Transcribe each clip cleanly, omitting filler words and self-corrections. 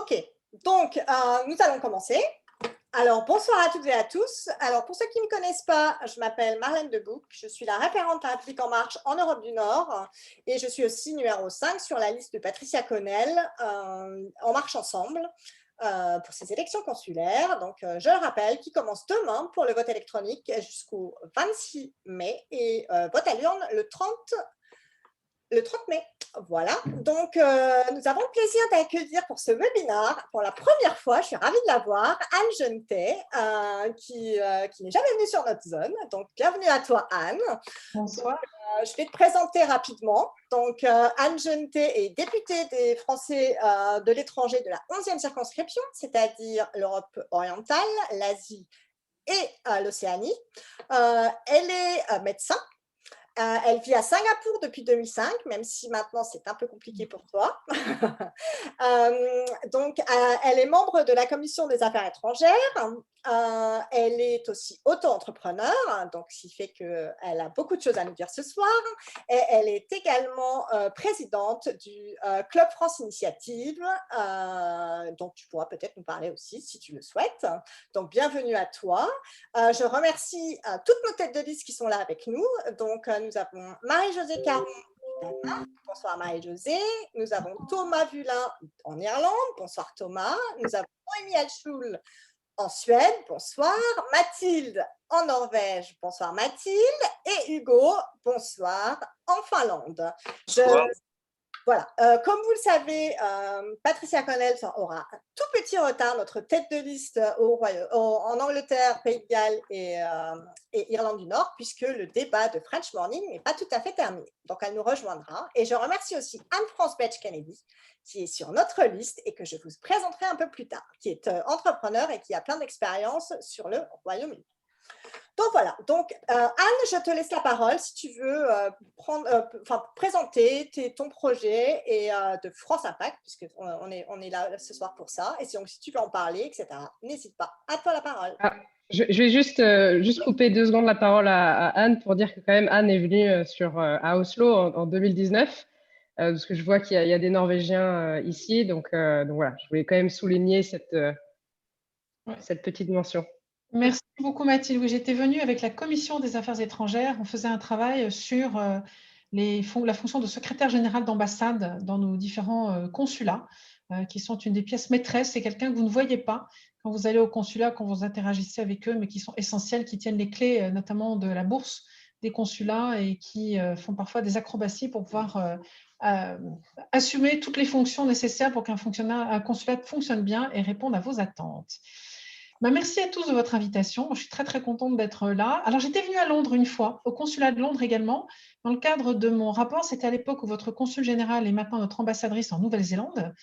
Ok, donc nous allons commencer. Alors, bonsoir à toutes et à tous. Alors, pour ceux qui ne me connaissent pas, je m'appelle Marlène Debouc, je suis la référente La République En Marche en Europe du Nord et je suis aussi numéro 5 sur la liste de Patricia Connell En Marche Ensemble pour ces élections consulaires. Donc, je le rappelle, qui commence demain pour le vote électronique jusqu'au 26 mai et vote à l'urne le 30 mai. Voilà, donc nous avons le plaisir d'accueillir pour ce webinaire, pour la première fois, je suis ravie de la voir, Anne Genetet, qui n'est jamais venue sur notre zone. Donc, bienvenue à toi, Anne. Bonsoir. Donc, je vais te présenter rapidement. Donc, Anne Genetet est députée des Français de l'étranger de la 11e circonscription, c'est-à-dire l'Europe orientale, l'Asie et l'Océanie. Elle est médecin. Elle vit à Singapour depuis 2005, même si maintenant c'est un peu compliqué pour toi. Donc, elle est membre de la Commission des Affaires étrangères. Elle est aussi auto-entrepreneur, donc ce qui fait qu'elle a beaucoup de choses à nous dire ce soir. Et elle est également présidente du Club France Initiative, dont tu pourras peut-être nous parler aussi si tu le souhaites. Donc, bienvenue à toi. Je remercie toutes nos têtes de liste qui sont là avec nous. Donc, nous avons Marie-Josée Caron. Bonsoir Marie-Josée. Nous avons Thomas Vulin en Irlande. Bonsoir Thomas. Nous avons Noémie Alchoul en Suède. Bonsoir. Mathilde en Norvège. Bonsoir Mathilde. Et Hugo, bonsoir, en Finlande. Bonsoir. Voilà, comme vous le savez, Patricia Connell aura un tout petit retard, notre tête de liste en Angleterre, Pays de Galles et Irlande du Nord, puisque le débat de French Morning n'est pas tout à fait terminé. Donc, elle nous rejoindra. Et je remercie aussi Anne-France Betch-Kennedy, qui est sur notre liste et que je vous présenterai un peu plus tard, qui est entrepreneur et qui a plein d'expérience sur le Royaume-Uni. Donc voilà, donc Anne, je te laisse la parole si tu veux présenter ton projet et de France Impact, puisqu'on est là ce soir pour ça, et donc si tu veux en parler, etc., n'hésite pas. À toi la parole. Je vais juste couper 2 secondes la parole à Anne pour dire que quand même Anne est venue à Oslo en 2019, parce que je vois qu'il y a des Norvégiens ici, donc voilà, je voulais quand même souligner cette petite mention. Merci beaucoup Mathilde. Oui, j'étais venue avec la Commission des Affaires étrangères. On faisait un travail sur la fonction de secrétaire général d'ambassade dans nos différents consulats, qui sont une des pièces maîtresses. C'est quelqu'un que vous ne voyez pas quand vous allez au consulat, quand vous interagissez avec eux, mais qui sont essentiels, qui tiennent les clés notamment de la bourse des consulats et qui font parfois des acrobaties pour pouvoir assumer toutes les fonctions nécessaires pour qu'un consulat fonctionne bien et réponde à vos attentes. Merci à tous de votre invitation. Je suis très, très contente d'être là. Alors, j'étais venue à Londres une fois, au consulat de Londres également, dans le cadre de mon rapport. C'était à l'époque où votre consul général est maintenant notre ambassadrice en Nouvelle-Zélande.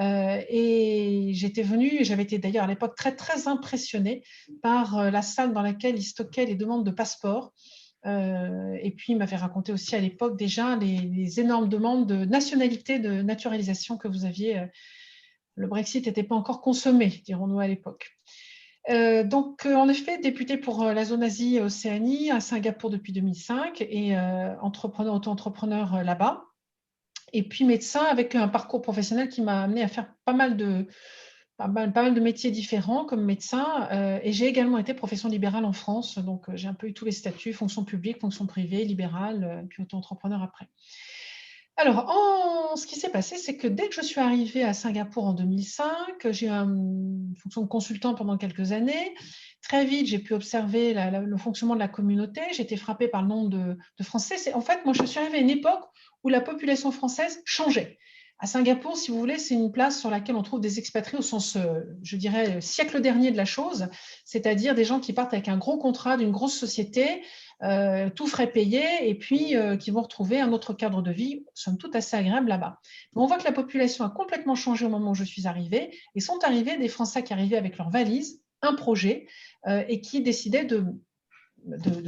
Et j'étais venue, j'avais été d'ailleurs à l'époque très, très impressionnée par la salle dans laquelle il stockait les demandes de passeport. Et puis, il m'avait raconté aussi à l'époque déjà les énormes demandes de nationalité, de naturalisation que vous aviez. Le Brexit n'était pas encore consommé, dirons-nous à l'époque. Donc, en effet, députée pour la zone Asie-Océanie à Singapour depuis 2005 et auto-entrepreneur là-bas. Et puis médecin avec un parcours professionnel qui m'a amené à faire pas mal de métiers différents comme médecin. Et j'ai également été profession libérale en France. Donc, j'ai un peu eu tous les statuts, fonction publique, fonction privée, libérale, puis auto-entrepreneur après. Alors, ce qui s'est passé, c'est que dès que je suis arrivée à Singapour en 2005, j'ai eu une fonction de consultant pendant quelques années. Très vite, j'ai pu observer le fonctionnement de la communauté. J'ai été frappée par le nombre de Français. En fait, moi, je suis arrivée à une époque où la population française changeait. À Singapour, si vous voulez, c'est une place sur laquelle on trouve des expatriés au sens, je dirais, siècle dernier de la chose, c'est-à-dire des gens qui partent avec un gros contrat d'une grosse société, tout frais payé, et puis qui vont retrouver un autre cadre de vie, somme toute assez agréable là-bas. Mais on voit que la population a complètement changé au moment où je suis arrivée, et sont arrivés des Français qui arrivaient avec leurs valises, un projet, et qui décidaient de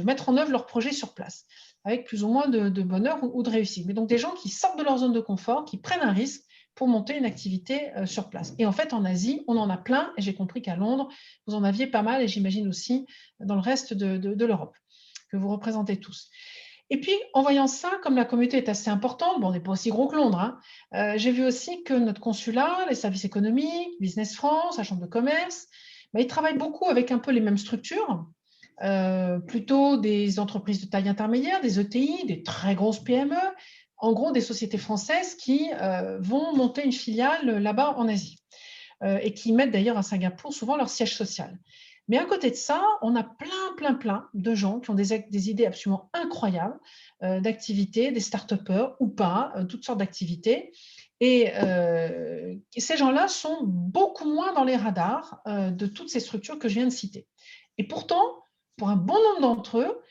mettre en œuvre leur projet sur place, avec plus ou moins de bonheur ou de réussite. Mais donc des gens qui sortent de leur zone de confort, qui prennent un risque pour monter une activité sur place. Et en fait, en Asie, on en a plein, et j'ai compris qu'à Londres, vous en aviez pas mal, et j'imagine aussi dans le reste de l'Europe, que vous représentez tous. Et puis, en voyant ça, comme la communauté est assez importante, bon, on n'est pas aussi gros que Londres, hein, j'ai vu aussi que notre consulat, les services économiques, Business France, la Chambre de commerce, ils travaillent beaucoup avec un peu les mêmes structures, plutôt des entreprises de taille intermédiaire, des ETI, des très grosses PME, en gros des sociétés françaises qui vont monter une filiale là-bas en Asie et qui mettent d'ailleurs à Singapour souvent leur siège social. Mais à côté de ça, on a plein de gens qui ont des idées absolument incroyables d'activités, des start-upers ou pas, toutes sortes d'activités. Et ces gens-là sont beaucoup moins dans les radars de toutes ces structures que je viens de citer. Et pourtant, pour un bon nombre d'entre eux,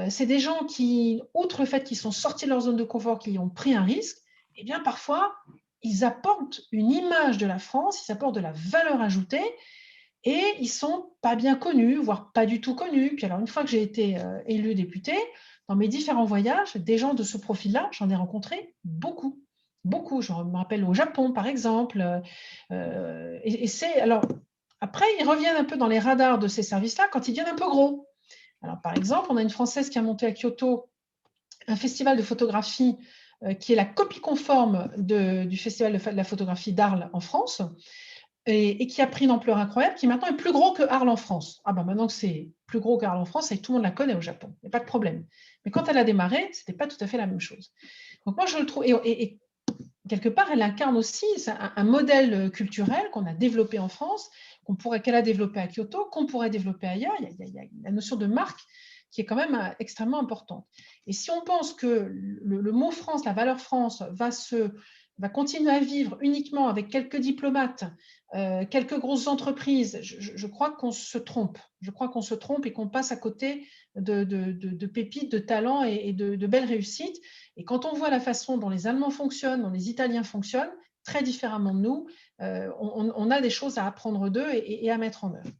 c'est des gens qui, outre le fait qu'ils sont sortis de leur zone de confort, qui ont pris un risque, eh bien parfois, ils apportent une image de la France, ils apportent de la valeur ajoutée et ils ne sont pas bien connus, voire pas du tout connus. Puis alors, une fois que j'ai été élue députée, dans mes différents voyages, des gens de ce profil-là, j'en ai rencontré beaucoup. Beaucoup. Je me rappelle au Japon, par exemple. Et c'est. Alors, après, ils reviennent un peu dans les radars de ces services-là quand ils deviennent un peu gros. Alors, par exemple, on a une Française qui a monté à Kyoto un festival de photographie qui est la copie conforme du festival de la photographie d'Arles en France et qui a pris une ampleur incroyable, qui maintenant est plus gros que Arles en France. Ah ben maintenant que c'est plus gros qu'Arles en France, et tout le monde la connaît au Japon, il n'y a pas de problème. Mais quand elle a démarré, ce n'était pas tout à fait la même chose. Donc moi, je le trouve, et quelque part, elle incarne aussi un modèle culturel qu'on a développé en France, qu'elle a développé à Kyoto, qu'on pourrait développer ailleurs. Il y a la notion de marque qui est quand même extrêmement importante. Et si on pense que le mot France, la valeur France, va continuer à vivre uniquement avec quelques diplomates, quelques grosses entreprises, je crois qu'on se trompe. Je crois qu'on se trompe et qu'on passe à côté de pépites, de talents et de belles réussites. Et quand on voit la façon dont les Allemands fonctionnent, dont les Italiens fonctionnent, très différemment de nous, on a des choses à apprendre d'eux et à mettre en œuvre.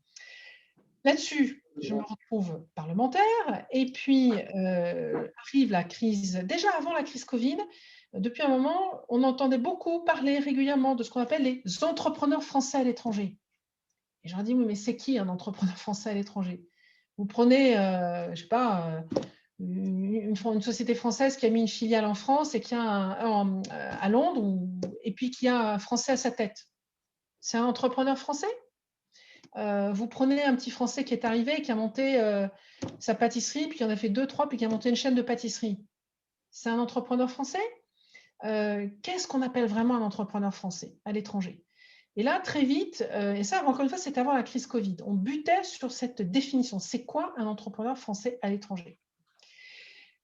Là-dessus, je me retrouve parlementaire et puis arrive la crise, déjà avant la crise Covid, depuis un moment, on entendait beaucoup parler régulièrement de ce qu'on appelle les entrepreneurs français à l'étranger. Et je leur dis, oui, mais c'est qui un entrepreneur français à l'étranger? Vous prenez, je ne sais pas, une société française qui a mis une filiale en France et qui a à Londres et puis qui a un Français à sa tête. C'est un entrepreneur français? Vous prenez un petit Français qui est arrivé, qui a monté sa pâtisserie, puis qui en a fait 2, 3, puis qui a monté une chaîne de pâtisserie. C'est un entrepreneur français? Qu'est-ce qu'on appelle vraiment un entrepreneur français à l'étranger? Et là, très vite, et ça, encore une fois, c'était avant la crise Covid, on butait sur cette définition. C'est quoi un entrepreneur français à l'étranger?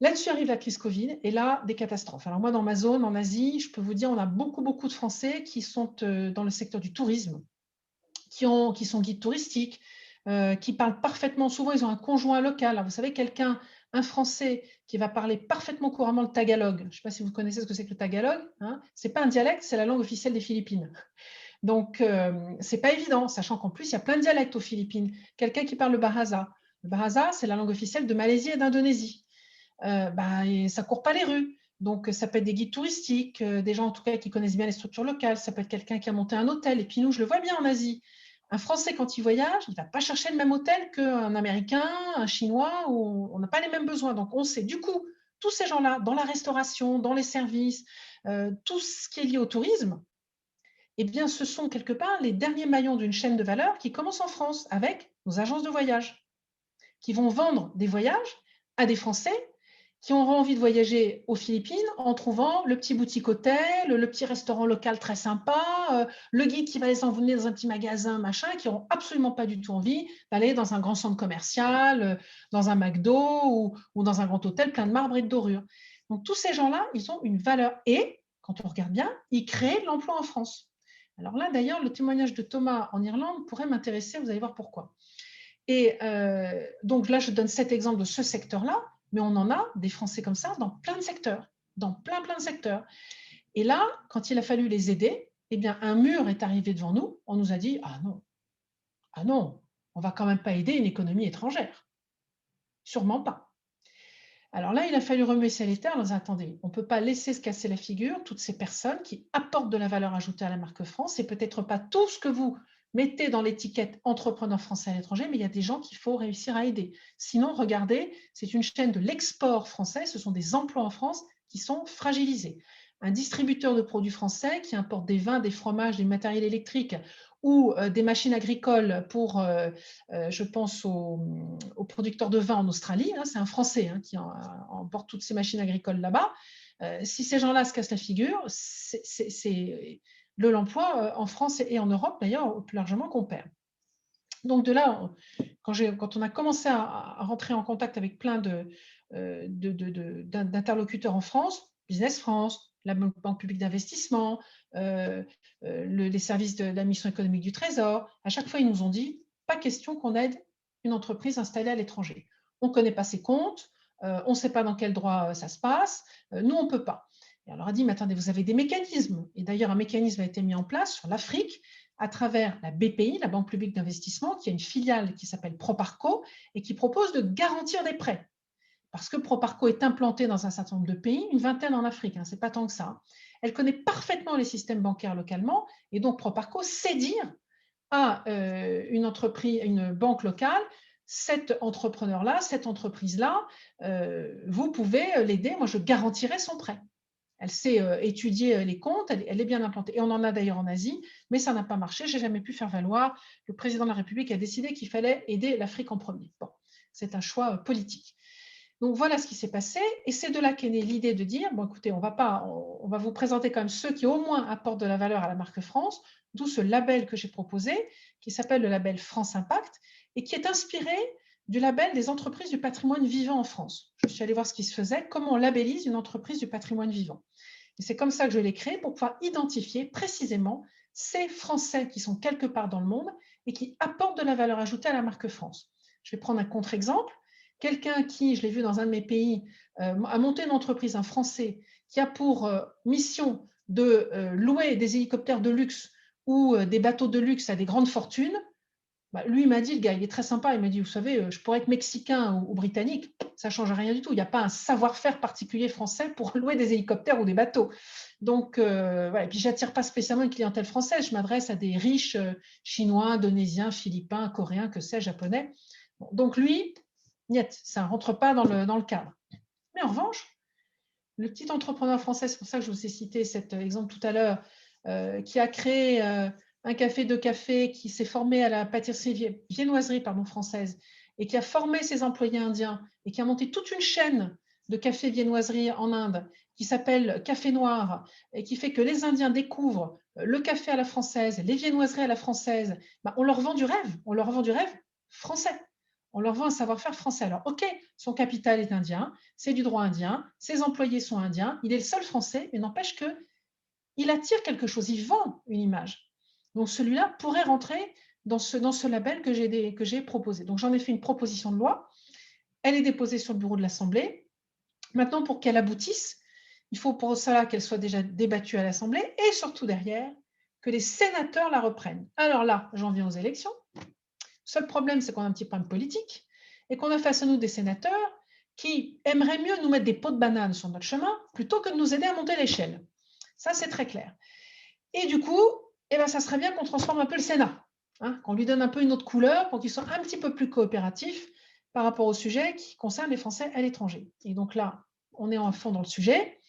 Là-dessus arrive la crise Covid, et là, des catastrophes. Alors moi, dans ma zone, en Asie, je peux vous dire, on a beaucoup de Français qui sont dans le secteur du tourisme, qui sont guides touristiques, qui parlent parfaitement, souvent ils ont un conjoint local. Alors, vous savez, un Français qui va parler parfaitement couramment le tagalog. Je ne sais pas si vous connaissez ce que c'est que le tagalog. Hein, ce n'est pas un dialecte, c'est la langue officielle des Philippines. Donc, ce n'est pas évident, sachant qu'en plus, il y a plein de dialectes aux Philippines. Quelqu'un qui parle le Bahasa. Le Bahasa, c'est la langue officielle de Malaisie et d'Indonésie. Ça ne court pas les rues. Donc, ça peut être des guides touristiques, des gens en tout cas qui connaissent bien les structures locales. Ça peut être quelqu'un qui a monté un hôtel. Et puis nous, je le vois bien en Asie. Un Français, quand il voyage, il ne va pas chercher le même hôtel qu'un Américain, un Chinois, où on n'a pas les mêmes besoins. Donc, on sait. Du coup, tous ces gens-là, dans la restauration, dans les services, tout ce qui est lié au tourisme, eh bien, ce sont quelque part les derniers maillons d'une chaîne de valeur qui commence en France avec nos agences de voyage, qui vont vendre des voyages à des Français qui auront envie de voyager aux Philippines en trouvant le petit boutique hôtel, le petit restaurant local très sympa, le guide qui va les emmener dans un petit magasin, machin, qui n'auront absolument pas du tout envie d'aller dans un grand centre commercial, dans un McDo ou dans un grand hôtel plein de marbre et de dorure. Donc, tous ces gens-là, ils ont une valeur. Et, quand on regarde bien, ils créent de l'emploi en France. Alors là, d'ailleurs, le témoignage de Thomas en Irlande pourrait m'intéresser, vous allez voir pourquoi. Et donc là, je donne cet exemple de ce secteur-là, mais on en a des Français comme ça dans plein de secteurs, dans plein de secteurs. Et là, quand il a fallu les aider, eh bien, un mur est arrivé devant nous. On nous a dit, ah non, on ne va quand même pas aider une économie étrangère. Sûrement pas. Alors là, il a fallu remuer ciel et terre. Attendez, on ne peut pas laisser se casser la figure toutes ces personnes qui apportent de la valeur ajoutée à la marque France. C'est peut-être pas tout ce que vous mettez dans l'étiquette entrepreneurs français à l'étranger, mais il y a des gens qu'il faut réussir à aider. Sinon, regardez, c'est une chaîne de l'export français, ce sont des emplois en France qui sont fragilisés. Un distributeur de produits français qui importe des vins, des fromages, des matériels électriques ou des machines agricoles pour, je pense, aux producteurs de vin en Australie, hein, c'est un Français qui emporte toutes ces machines agricoles là-bas. Si ces gens-là se cassent la figure, c'est l'emploi en France et en Europe, d'ailleurs, plus largement qu'on perd. Donc de là, quand on a commencé à rentrer en contact avec plein d'interlocuteurs en France, Business France, la Banque publique d'investissement, les services de la mission économique du Trésor, à chaque fois, ils nous ont dit, pas question qu'on aide une entreprise installée à l'étranger. On ne connaît pas ses comptes, on ne sait pas dans quel droit ça se passe, nous, on ne peut pas. Et on leur a dit, mais attendez, vous avez des mécanismes. Et d'ailleurs, un mécanisme a été mis en place sur l'Afrique à travers la BPI, la Banque publique d'investissement, qui a une filiale qui s'appelle Proparco et qui propose de garantir des prêts. Parce que Proparco est implantée dans un certain nombre de pays, une vingtaine en Afrique, ce n'est pas tant que ça. Elle connaît parfaitement les systèmes bancaires localement et donc Proparco sait dire à une entreprise, une banque locale, cet entrepreneur-là, cette entreprise-là, vous pouvez l'aider, moi je garantirai son prêt. Elle sait étudier les comptes, elle est bien implantée. Et on en a d'ailleurs en Asie, mais ça n'a pas marché, je n'ai jamais pu faire valoir. Le président de la République a décidé qu'il fallait aider l'Afrique en premier. Bon, c'est un choix politique. Donc voilà ce qui s'est passé, et c'est de là qu'est née l'idée de dire, bon écoutez, on va vous présenter quand même ceux qui au moins apportent de la valeur à la marque France, d'où ce label que j'ai proposé, qui s'appelle le label France Impact, et qui est inspiré du label des entreprises du patrimoine vivant en France. Je suis allée voir ce qui se faisait, comment on labellise une entreprise du patrimoine vivant. Et c'est comme ça que je l'ai créé, pour pouvoir identifier précisément ces Français qui sont quelque part dans le monde et qui apportent de la valeur ajoutée à la marque France. Je vais prendre un contre-exemple. Quelqu'un qui, je l'ai vu dans un de mes pays, a monté une entreprise, un Français, qui a pour mission de louer des hélicoptères de luxe ou des bateaux de luxe à des grandes fortunes. Lui, il m'a dit, le gars, il est très sympa, il m'a dit, vous savez, je pourrais être mexicain ou britannique, ça ne change rien du tout. Il n'y a pas un savoir-faire particulier français pour louer des hélicoptères ou des bateaux. Donc, voilà. Et puis, je n'attire pas spécialement une clientèle française, je m'adresse à des riches chinois, indonésiens, philippins, coréens, que sais, japonais. Bon, donc, lui, ça ne rentre pas dans le cadre. Mais en revanche, le petit entrepreneur français, c'est pour ça que je vous ai cité cet exemple tout à l'heure, qui a créé un café de café, qui s'est formé à la pâtisserie viennoiserie française, et qui a formé ses employés indiens, et qui a monté toute une chaîne de café viennoiserie en Inde, qui s'appelle Café Noir, et qui fait que les Indiens découvrent le café à la française, les viennoiseries à la française. On leur vend du rêve français. On leur vend un savoir-faire français. Alors, ok, son capital est indien, c'est du droit indien, ses employés sont indiens, il est le seul français, mais n'empêche qu'il attire quelque chose, il vend une image. Donc, celui-là pourrait rentrer dans ce label que j'ai proposé. Donc, j'en ai fait une proposition de loi. Elle est déposée sur le bureau de l'Assemblée. Maintenant, pour qu'elle aboutisse, il faut pour cela qu'elle soit déjà débattue à l'Assemblée et surtout derrière, que les sénateurs la reprennent. Alors là, j'en viens aux élections. Seul problème, c'est qu'on a un petit problème politique et qu'on a face à nous des sénateurs qui aimeraient mieux nous mettre des pots de banane sur notre chemin plutôt que de nous aider à monter l'échelle. Ça, c'est très clair. Et du coup, ça serait bien qu'on transforme un peu le Sénat, qu'on lui donne un peu une autre couleur pour qu'il soit un petit peu plus coopératif par rapport au sujet qui concerne les Français à l'étranger. Et donc là, on est en fond dans le sujet.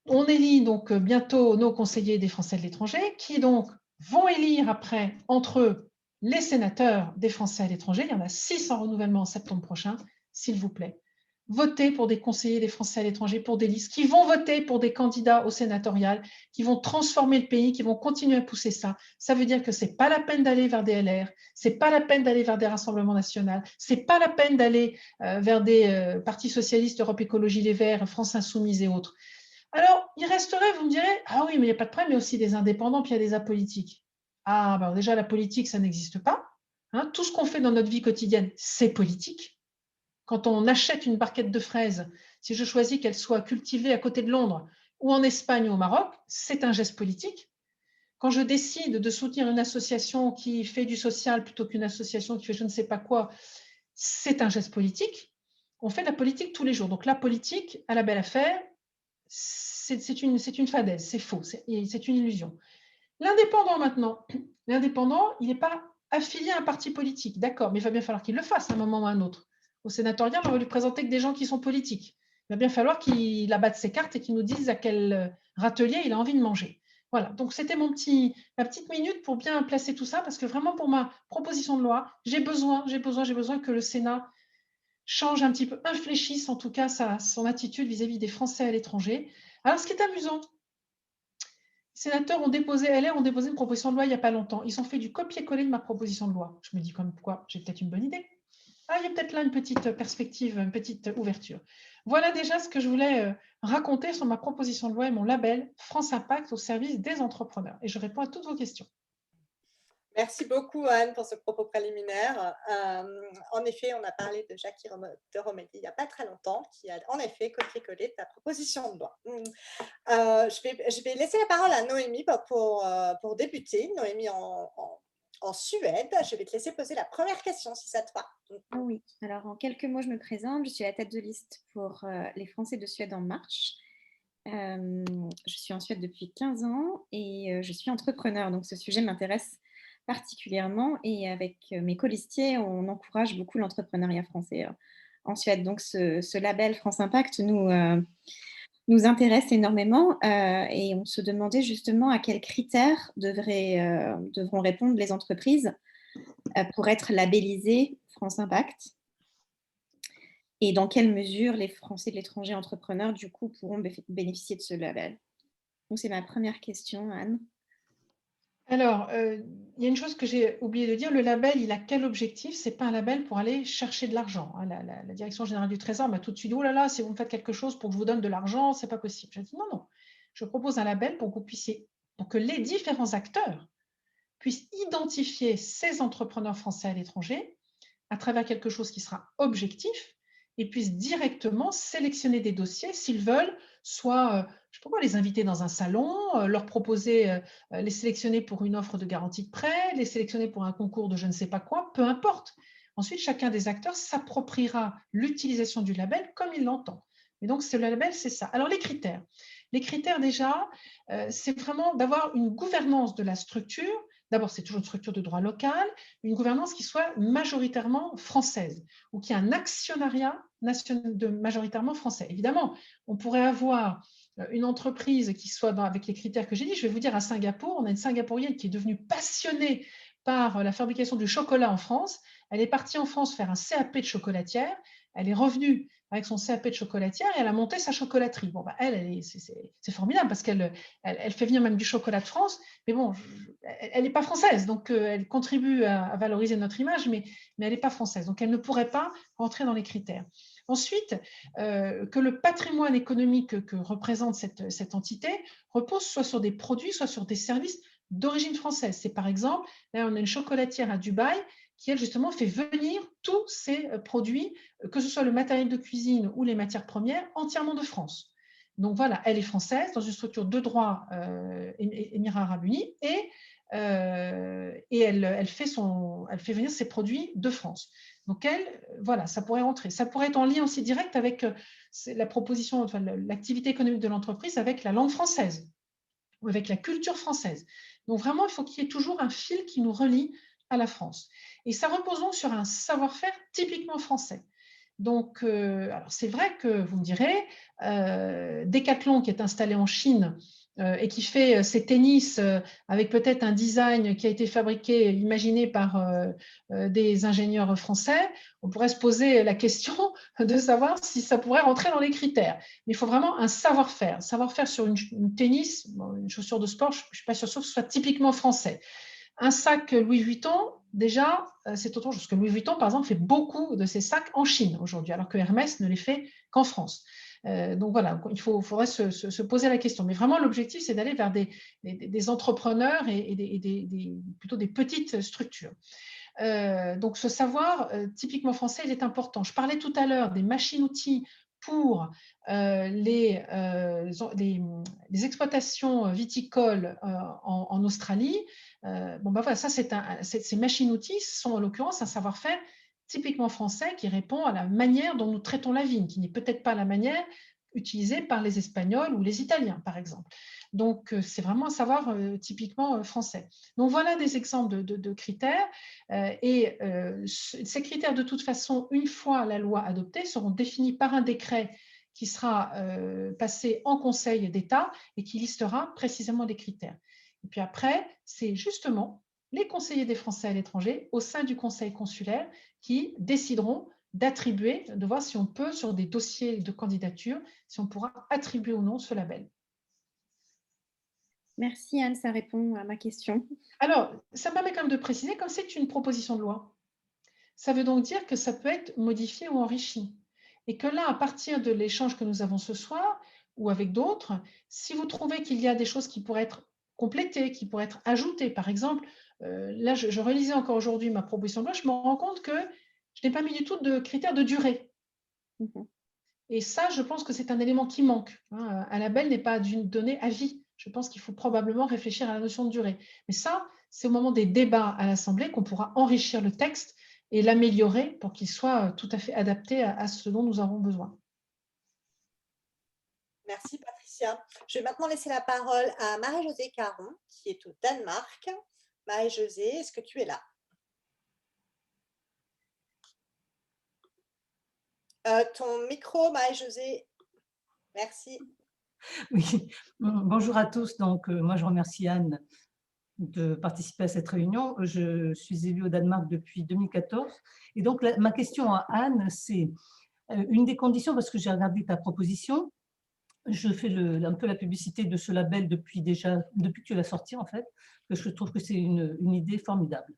On élit donc bientôt nos conseillers des Français de l'étranger qui donc vont élire après entre eux les sénateurs des Français à l'étranger. Il y en a 6 en renouvellement en septembre prochain, s'il vous plaît. Votez pour des conseillers des Français à l'étranger, pour des listes qui vont voter pour des candidats au sénatorial, qui vont transformer le pays, qui vont continuer à pousser ça. Ça veut dire que ce n'est pas la peine d'aller vers des LR, ce n'est pas la peine d'aller vers des rassemblements nationaux, ce n'est pas la peine d'aller vers des partis socialistes, Europe Écologie Les Verts, France Insoumise et autres. Alors, il resterait, vous me direz, ah oui, mais il n'y a pas de problème, il y a aussi des indépendants, puis il y a des apolitiques. Ah, ben déjà, la politique, ça n'existe pas. Tout ce qu'on fait dans notre vie quotidienne, c'est politique. Quand on achète une barquette de fraises, si je choisis qu'elle soit cultivée à côté de Londres ou en Espagne ou au Maroc, c'est un geste politique. Quand je décide de soutenir une association qui fait du social plutôt qu'une association qui fait je ne sais pas quoi, c'est un geste politique. On fait de la politique tous les jours. Donc la politique, à la belle affaire, c'est une fadaise, c'est faux, c'est une illusion. L'indépendant maintenant, L'indépendant, il n'est pas affilié à un parti politique, d'accord, mais il va bien falloir qu'il le fasse à un moment ou à un autre. Au sénatorial, on va lui présenter que des gens qui sont politiques. Il va bien falloir qu'il abatte ses cartes et qu'il nous dise à quel râtelier il a envie de manger. Voilà, donc c'était ma petite minute pour bien placer tout ça, parce que vraiment pour ma proposition de loi, j'ai besoin que le Sénat change un petit peu, infléchisse en tout cas son attitude vis-à-vis des Français à l'étranger. Alors, ce qui est amusant, les sénateurs LR ont déposé une proposition de loi il n'y a pas longtemps. Ils ont fait du copier-coller de ma proposition de loi. Je me dis comme quoi, j'ai peut-être une bonne idée. Ah, il y a peut-être là une petite perspective, une petite ouverture. Voilà déjà ce que je voulais raconter sur ma proposition de loi et mon label France Impact au service des entrepreneurs. Et je réponds à toutes vos questions. Merci beaucoup, Anne, pour ce propos préliminaire. En effet, on a parlé de Jacques de Romélie il n'y a pas très longtemps, qui a en effet copié-collé ta proposition de loi. Je vais laisser la parole à Noémie pour débuter. Noémie en Suède. Je vais te laisser poser la première question, si ça te va. Ah oui, alors en quelques mots, je me présente. Je suis à la tête de liste pour les Français de Suède en marche. Je suis en Suède depuis 15 ans et je suis entrepreneur, donc ce sujet m'intéresse particulièrement. Et avec mes colistiers, on encourage beaucoup l'entrepreneuriat français en Suède. Donc ce label France Impact nous intéresse énormément et on se demandait justement à quels critères devront répondre les entreprises pour être labellisées France Impact. Et dans quelle mesure les Français de l'étranger entrepreneurs, du coup, pourront bénéficier de ce label? Donc, c'est ma première question, Anne. Alors, il y a une chose que j'ai oublié de dire, le label, il a quel objectif? Ce n'est pas un label pour aller chercher de l'argent. La Direction générale du Trésor m'a tout de suite dit, oh là là, si vous me faites quelque chose pour que je vous donne de l'argent, ce n'est pas possible. J'ai dit, non, non, je propose un label pour que les différents acteurs puissent identifier ces entrepreneurs français à l'étranger à travers quelque chose qui sera objectif et puissent directement sélectionner des dossiers s'ils veulent, soit, je ne sais pas quoi, les inviter dans un salon, leur proposer, les sélectionner pour une offre de garantie de prêt, les sélectionner pour un concours de je ne sais pas quoi, peu importe. Ensuite, chacun des acteurs s'appropriera l'utilisation du label comme il l'entend. Et donc, le label, c'est ça. Alors, les critères. Les critères, déjà, c'est vraiment d'avoir une gouvernance de la structure. D'abord, c'est toujours une structure de droit local, une gouvernance qui soit majoritairement française ou qui ait un actionnariat majoritairement français. Évidemment, on pourrait avoir une entreprise qui soit avec les critères que j'ai dit. Je vais vous dire, à Singapour, on a une Singapourienne qui est devenue passionnée par la fabrication du chocolat en France. Elle est partie en France faire un CAP de chocolatière. Elle est revenue avec son CAP de chocolatière et elle a monté sa chocolaterie. Bon, bah, c'est formidable parce qu'elle fait venir même du chocolat de France, mais bon, elle n'est pas française, donc elle contribue à valoriser notre image, mais elle n'est pas française, donc elle ne pourrait pas rentrer dans les critères. Ensuite, que le patrimoine économique que représente cette entité repose soit sur des produits, soit sur des services d'origine française. C'est par exemple, là on a une chocolatière à Dubaï qui, elle, justement, fait venir tous ces produits, que ce soit le matériel de cuisine ou les matières premières, entièrement de France. Donc voilà, elle est française, dans une structure de droit Émirats Arabes Unis, et elle fait venir ses produits de France. Donc voilà, ça pourrait rentrer. Ça pourrait être en lien aussi direct avec la proposition, enfin, l'activité économique de l'entreprise avec la langue française ou avec la culture française. Donc vraiment, il faut qu'il y ait toujours un fil qui nous relie à la France. Et ça repose donc sur un savoir-faire typiquement français. Donc, alors c'est vrai que vous me direz, Decathlon qui est installé en Chine et qui fait ses tennis avec peut-être un design qui a été fabriqué, imaginé par des ingénieurs français, on pourrait se poser la question de savoir si ça pourrait rentrer dans les critères. Mais il faut vraiment un savoir-faire. Savoir-faire sur une tennis, une chaussure de sport, je ne suis pas sûre que ce soit typiquement français. Un sac Louis Vuitton, déjà, c'est autant chose que Louis Vuitton, par exemple, fait beaucoup de ses sacs en Chine aujourd'hui, alors que Hermès ne les fait qu'en France. Donc voilà, il faudrait se poser la question. Mais vraiment, l'objectif, c'est d'aller vers des entrepreneurs et plutôt des petites structures. Donc ce savoir typiquement français, il est important. Je parlais tout à l'heure des machines-outils pour les exploitations viticoles en Australie. Bon, ben voilà, ça, ces machines-outils sont en l'occurrence un savoir-faire typiquement français qui répond à la manière dont nous traitons la vigne, qui n'est peut-être pas la manière utilisés par les Espagnols ou les Italiens, par exemple. Donc, c'est vraiment un savoir typiquement français. Donc, voilà des exemples de critères. Ces critères, de toute façon, une fois la loi adoptée, seront définis par un décret qui sera passé en Conseil d'État et qui listera précisément les critères. Et puis après, c'est justement les conseillers des Français à l'étranger au sein du Conseil consulaire qui décideront d'attribuer, de voir si on peut, sur des dossiers de candidature, si on pourra attribuer ou non ce label. Merci Anne, ça répond à ma question. Alors, ça me permet quand même de préciser, comme c'est une proposition de loi, ça veut donc dire que ça peut être modifié ou enrichi. Et que là, à partir de l'échange que nous avons ce soir, ou avec d'autres, si vous trouvez qu'il y a des choses qui pourraient être complétées, qui pourraient être ajoutées, par exemple, là, je relisais encore aujourd'hui ma proposition de loi, je me rends compte que je n'ai pas mis du tout de critères de durée. Et ça, je pense que c'est un élément qui manque. Un label n'est pas d'une donnée à vie. Je pense qu'il faut probablement réfléchir à la notion de durée. Mais ça, c'est au moment des débats à l'Assemblée qu'on pourra enrichir le texte et l'améliorer pour qu'il soit tout à fait adapté à ce dont nous avons besoin. Merci Patricia. Je vais maintenant laisser la parole à Marie-Josée Caron, qui est au Danemark. Marie-Josée, est-ce que tu es là? Ton micro, Marie-Josée. Merci. Oui, bonjour à tous. Donc, moi, je remercie Anne de participer à cette réunion. Je suis élue au Danemark depuis 2014. Et donc, ma question à Anne, c'est une des conditions, parce que j'ai regardé ta proposition, je fais un peu la publicité de ce label depuis que tu l'as sorti, en fait, parce que je trouve que c'est une idée formidable.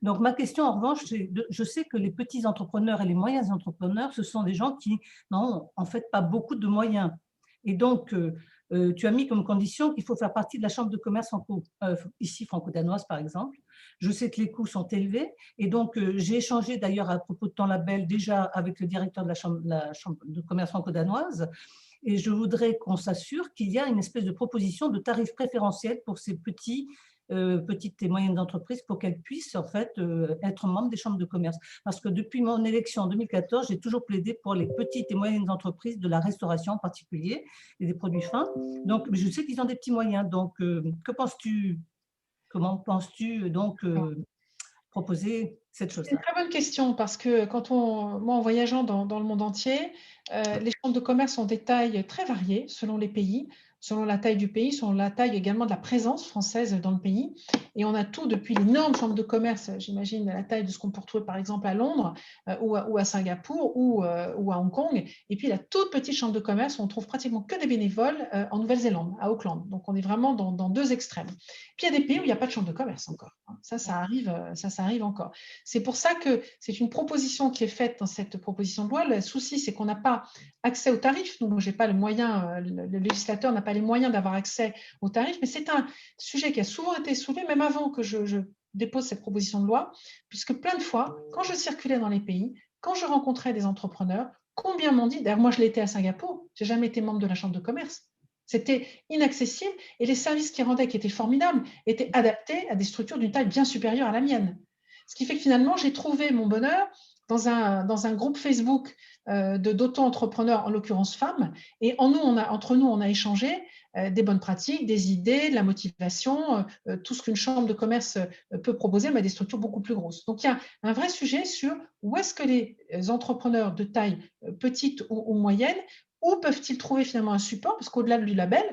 Donc, ma question, en revanche, c'est, je sais que les petits entrepreneurs et les moyens entrepreneurs, ce sont des gens qui n'ont en fait pas beaucoup de moyens. Et donc, tu as mis comme condition qu'il faut faire partie de la chambre de commerce ici franco-danoise, par exemple. Je sais que les coûts sont élevés. Et donc, j'ai échangé d'ailleurs à propos de ton label déjà avec le directeur de la chambre de commerce franco-danoise. Et je voudrais qu'on s'assure qu'il y a une espèce de proposition de tarifs préférentiels pour ces petites et moyennes entreprises pour qu'elles puissent en fait être membres des chambres de commerce. Parce que depuis mon élection en 2014, j'ai toujours plaidé pour les petites et moyennes entreprises de la restauration en particulier et des produits fins. Donc, je sais qu'ils ont des petits moyens. Donc, que penses-tu? Comment penses-tu donc proposer cette chose-là? C'est une très bonne question parce que moi, en voyageant dans le monde entier, les chambres de commerce ont des tailles très variées selon les pays, selon la taille du pays, selon la taille également de la présence française dans le pays. Et on a tout depuis l'énorme chambre de commerce, j'imagine la taille de ce qu'on peut retrouver par exemple à Londres ou à Singapour ou à Hong Kong. Et puis la toute petite chambre de commerce, on trouve pratiquement que des bénévoles en Nouvelle-Zélande, à Auckland. Donc on est vraiment dans deux extrêmes. Puis il y a des pays où il n'y a pas de chambre de commerce encore. Ça arrive encore. C'est pour ça que c'est une proposition qui est faite dans cette proposition de loi. Le souci, c'est qu'on n'a pas accès aux tarifs. Donc, j'ai pas le moyen, le législateur n'a pas les moyens d'avoir accès aux tarifs, mais c'est un sujet qui a souvent été soulevé, même avant que je dépose cette proposition de loi, puisque plein de fois, quand je circulais dans les pays, quand je rencontrais des entrepreneurs, combien m'ont dit, d'ailleurs moi je l'étais à Singapour, j'ai jamais été membre de la chambre de commerce. C'était inaccessible et les services qu'ils rendaient, qui étaient formidables, étaient adaptés à des structures d'une taille bien supérieure à la mienne. Ce qui fait que finalement, j'ai trouvé mon bonheur dans un groupe Facebook d'auto-entrepreneurs, en l'occurrence femmes, et entre nous, on a échangé des bonnes pratiques, des idées, de la motivation, tout ce qu'une chambre de commerce peut proposer, mais à des structures beaucoup plus grosses. Donc, il y a un vrai sujet sur où est-ce que les entrepreneurs de taille petite ou moyenne, où peuvent-ils trouver finalement un support? Parce qu'au-delà du label,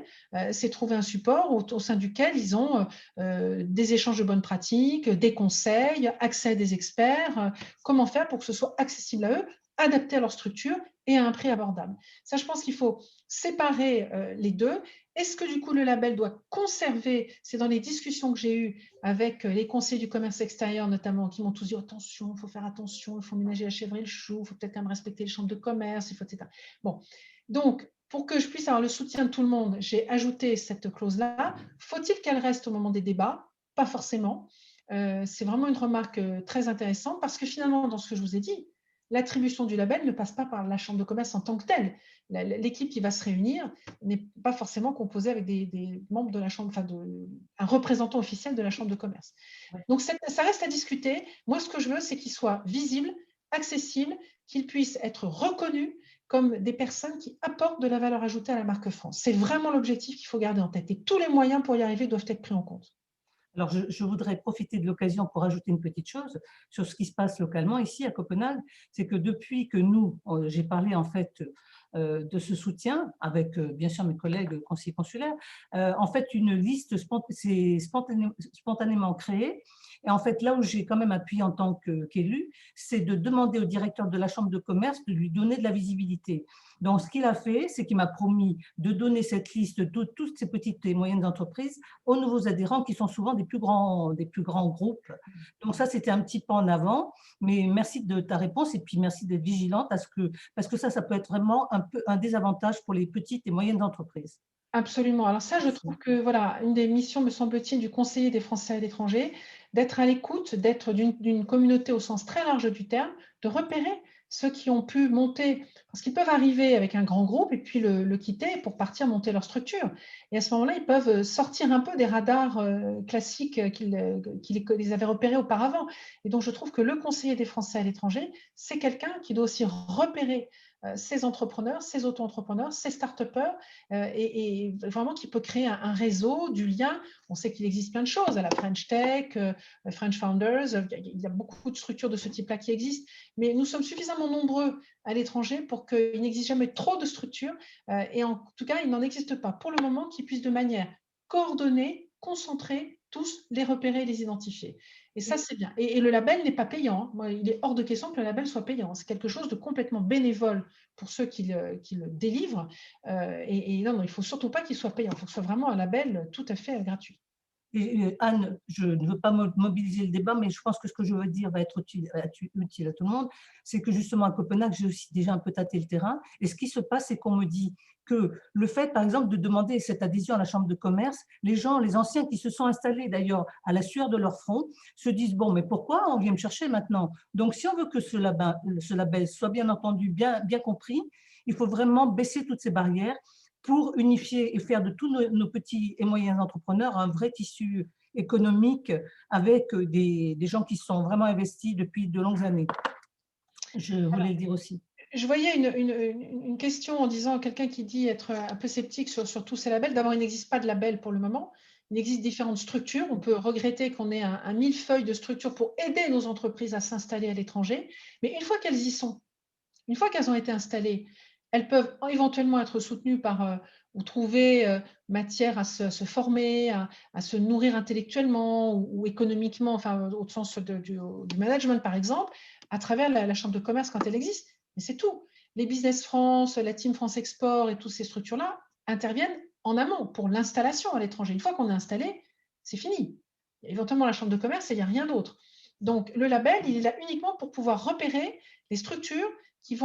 c'est trouver un support au sein duquel ils ont des échanges de bonnes pratiques, des conseils, accès à des experts, comment faire pour que ce soit accessible à eux, adapté à leur structure et à un prix abordable. Ça, je pense qu'il faut séparer les deux. Est-ce que du coup le label doit conserver, c'est dans les discussions que j'ai eues avec les conseillers du commerce extérieur notamment, qui m'ont tous dit attention, il faut faire attention, il faut ménager la chèvre et le chou, il faut peut-être quand même respecter les chambres de commerce, il faut, etc. Bon, donc pour que je puisse avoir le soutien de tout le monde, j'ai ajouté cette clause-là. Faut-il qu'elle reste au moment des débats? Pas forcément. C'est vraiment une remarque très intéressante parce que finalement, dans ce que je vous ai dit, l'attribution du label ne passe pas par la chambre de commerce en tant que telle. L'équipe qui va se réunir n'est pas forcément composée avec des membres de la chambre, enfin un représentant officiel de la chambre de commerce. Ouais. Donc ça reste à discuter. Moi, ce que je veux, c'est qu'il soit visible, accessible, qu'il puisse être reconnu, comme des personnes qui apportent de la valeur ajoutée à la marque France. C'est vraiment l'objectif qu'il faut garder en tête. Et tous les moyens pour y arriver doivent être pris en compte. Alors, je voudrais profiter de l'occasion pour ajouter une petite chose sur ce qui se passe localement ici à Copenhague. C'est que depuis que j'ai parlé en fait de ce soutien avec bien sûr mes collègues conseillers consulaires, en fait une liste s'est spontanément créée. Et en fait, là où j'ai quand même appuyé en tant qu'élu, c'est de demander au directeur de la Chambre de commerce de lui donner de la visibilité. Donc, ce qu'il a fait, c'est qu'il m'a promis de donner cette liste de toutes ces petites et moyennes entreprises aux nouveaux adhérents qui sont souvent des plus grands groupes. Donc ça, c'était un petit pas en avant, mais merci de ta réponse et puis merci d'être vigilante parce que ça peut être vraiment un désavantage pour les petites et moyennes entreprises. Absolument. Alors ça, je trouve que voilà, une des missions, me semble-t-il, du conseiller des Français à l'étranger, d'être à l'écoute, d'être d'une communauté au sens très large du terme, de repérer ceux qui ont pu monter, parce qu'ils peuvent arriver avec un grand groupe et puis le quitter pour partir monter leur structure. Et à ce moment-là, ils peuvent sortir un peu des radars classiques qui les avaient repérés auparavant. Et donc, je trouve que le conseiller des Français à l'étranger, c'est quelqu'un qui doit aussi repérer ces entrepreneurs, ces auto-entrepreneurs, ces start-upers, et vraiment qui peut créer un réseau, du lien. On sait qu'il existe plein de choses, à la French Tech, French Founders, il y a beaucoup de structures de ce type-là qui existent, mais nous sommes suffisamment nombreux à l'étranger pour qu'il n'existe jamais trop de structures, et en tout cas, il n'en existe pas pour le moment qui puissent de manière coordonnée, concentrée, tous les repérer et les identifier. Et ça, c'est bien. Et le label n'est pas payant. Moi, il est hors de question que le label soit payant. C'est quelque chose de complètement bénévole pour ceux qui le délivrent. Et non, il ne faut surtout pas qu'il soit payant. Il faut que ce soit vraiment un label tout à fait gratuit. Et Anne, je ne veux pas mobiliser le débat, mais je pense que ce que je veux dire va être utile à tout le monde. C'est que justement à Copenhague, j'ai aussi déjà un peu tâté le terrain. Et ce qui se passe, c'est qu'on me dit que le fait, par exemple, de demander cette adhésion à la Chambre de commerce, les anciens qui se sont installés d'ailleurs à la sueur de leur front, se disent, bon, mais pourquoi on vient me chercher maintenant? Donc, si on veut que ce label soit bien entendu, bien compris, il faut vraiment baisser toutes ces barrières pour unifier et faire de tous nos petits et moyens entrepreneurs un vrai tissu économique avec des gens qui sont vraiment investis depuis de longues années. Je voulais le dire aussi. Je voyais une question en disant quelqu'un qui dit être un peu sceptique sur tous ces labels. D'abord, il n'existe pas de label pour le moment. Il existe différentes structures. On peut regretter qu'on ait un millefeuille de structures pour aider nos entreprises à s'installer à l'étranger. Mais une fois qu'elles y sont, une fois qu'elles ont été installées, elles peuvent éventuellement être soutenues par ou trouver matière à se former, à se nourrir intellectuellement ou économiquement, enfin au sens du management par exemple, à travers la Chambre de commerce quand elle existe. Mais c'est tout. Les Business France, la Team France Export et toutes ces structures-là interviennent en amont pour l'installation à l'étranger. Une fois qu'on est installé, c'est fini. Il y a éventuellement la Chambre de commerce et il n'y a rien d'autre. Donc le label, il est là uniquement pour pouvoir repérer les structures qui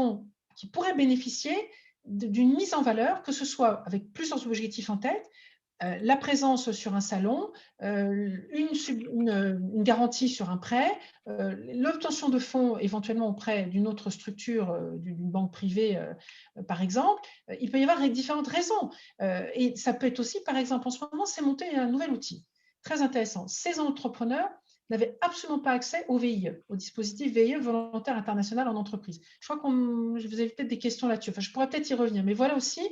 pourraient bénéficier d'une mise en valeur, que ce soit avec plusieurs objectifs en tête, la présence sur un salon, une garantie sur un prêt, l'obtention de fonds éventuellement auprès d'une autre structure, d'une banque privée par exemple. Il peut y avoir différentes raisons. Et ça peut être aussi, par exemple, en ce moment, c'est monter un nouvel outil. Très intéressant. Ces entrepreneurs n'avaient absolument pas accès au VIE, au dispositif VIE, volontaire international en entreprise. Je crois que vous avez peut-être des questions là-dessus. Enfin, je pourrais peut-être y revenir. Mais voilà aussi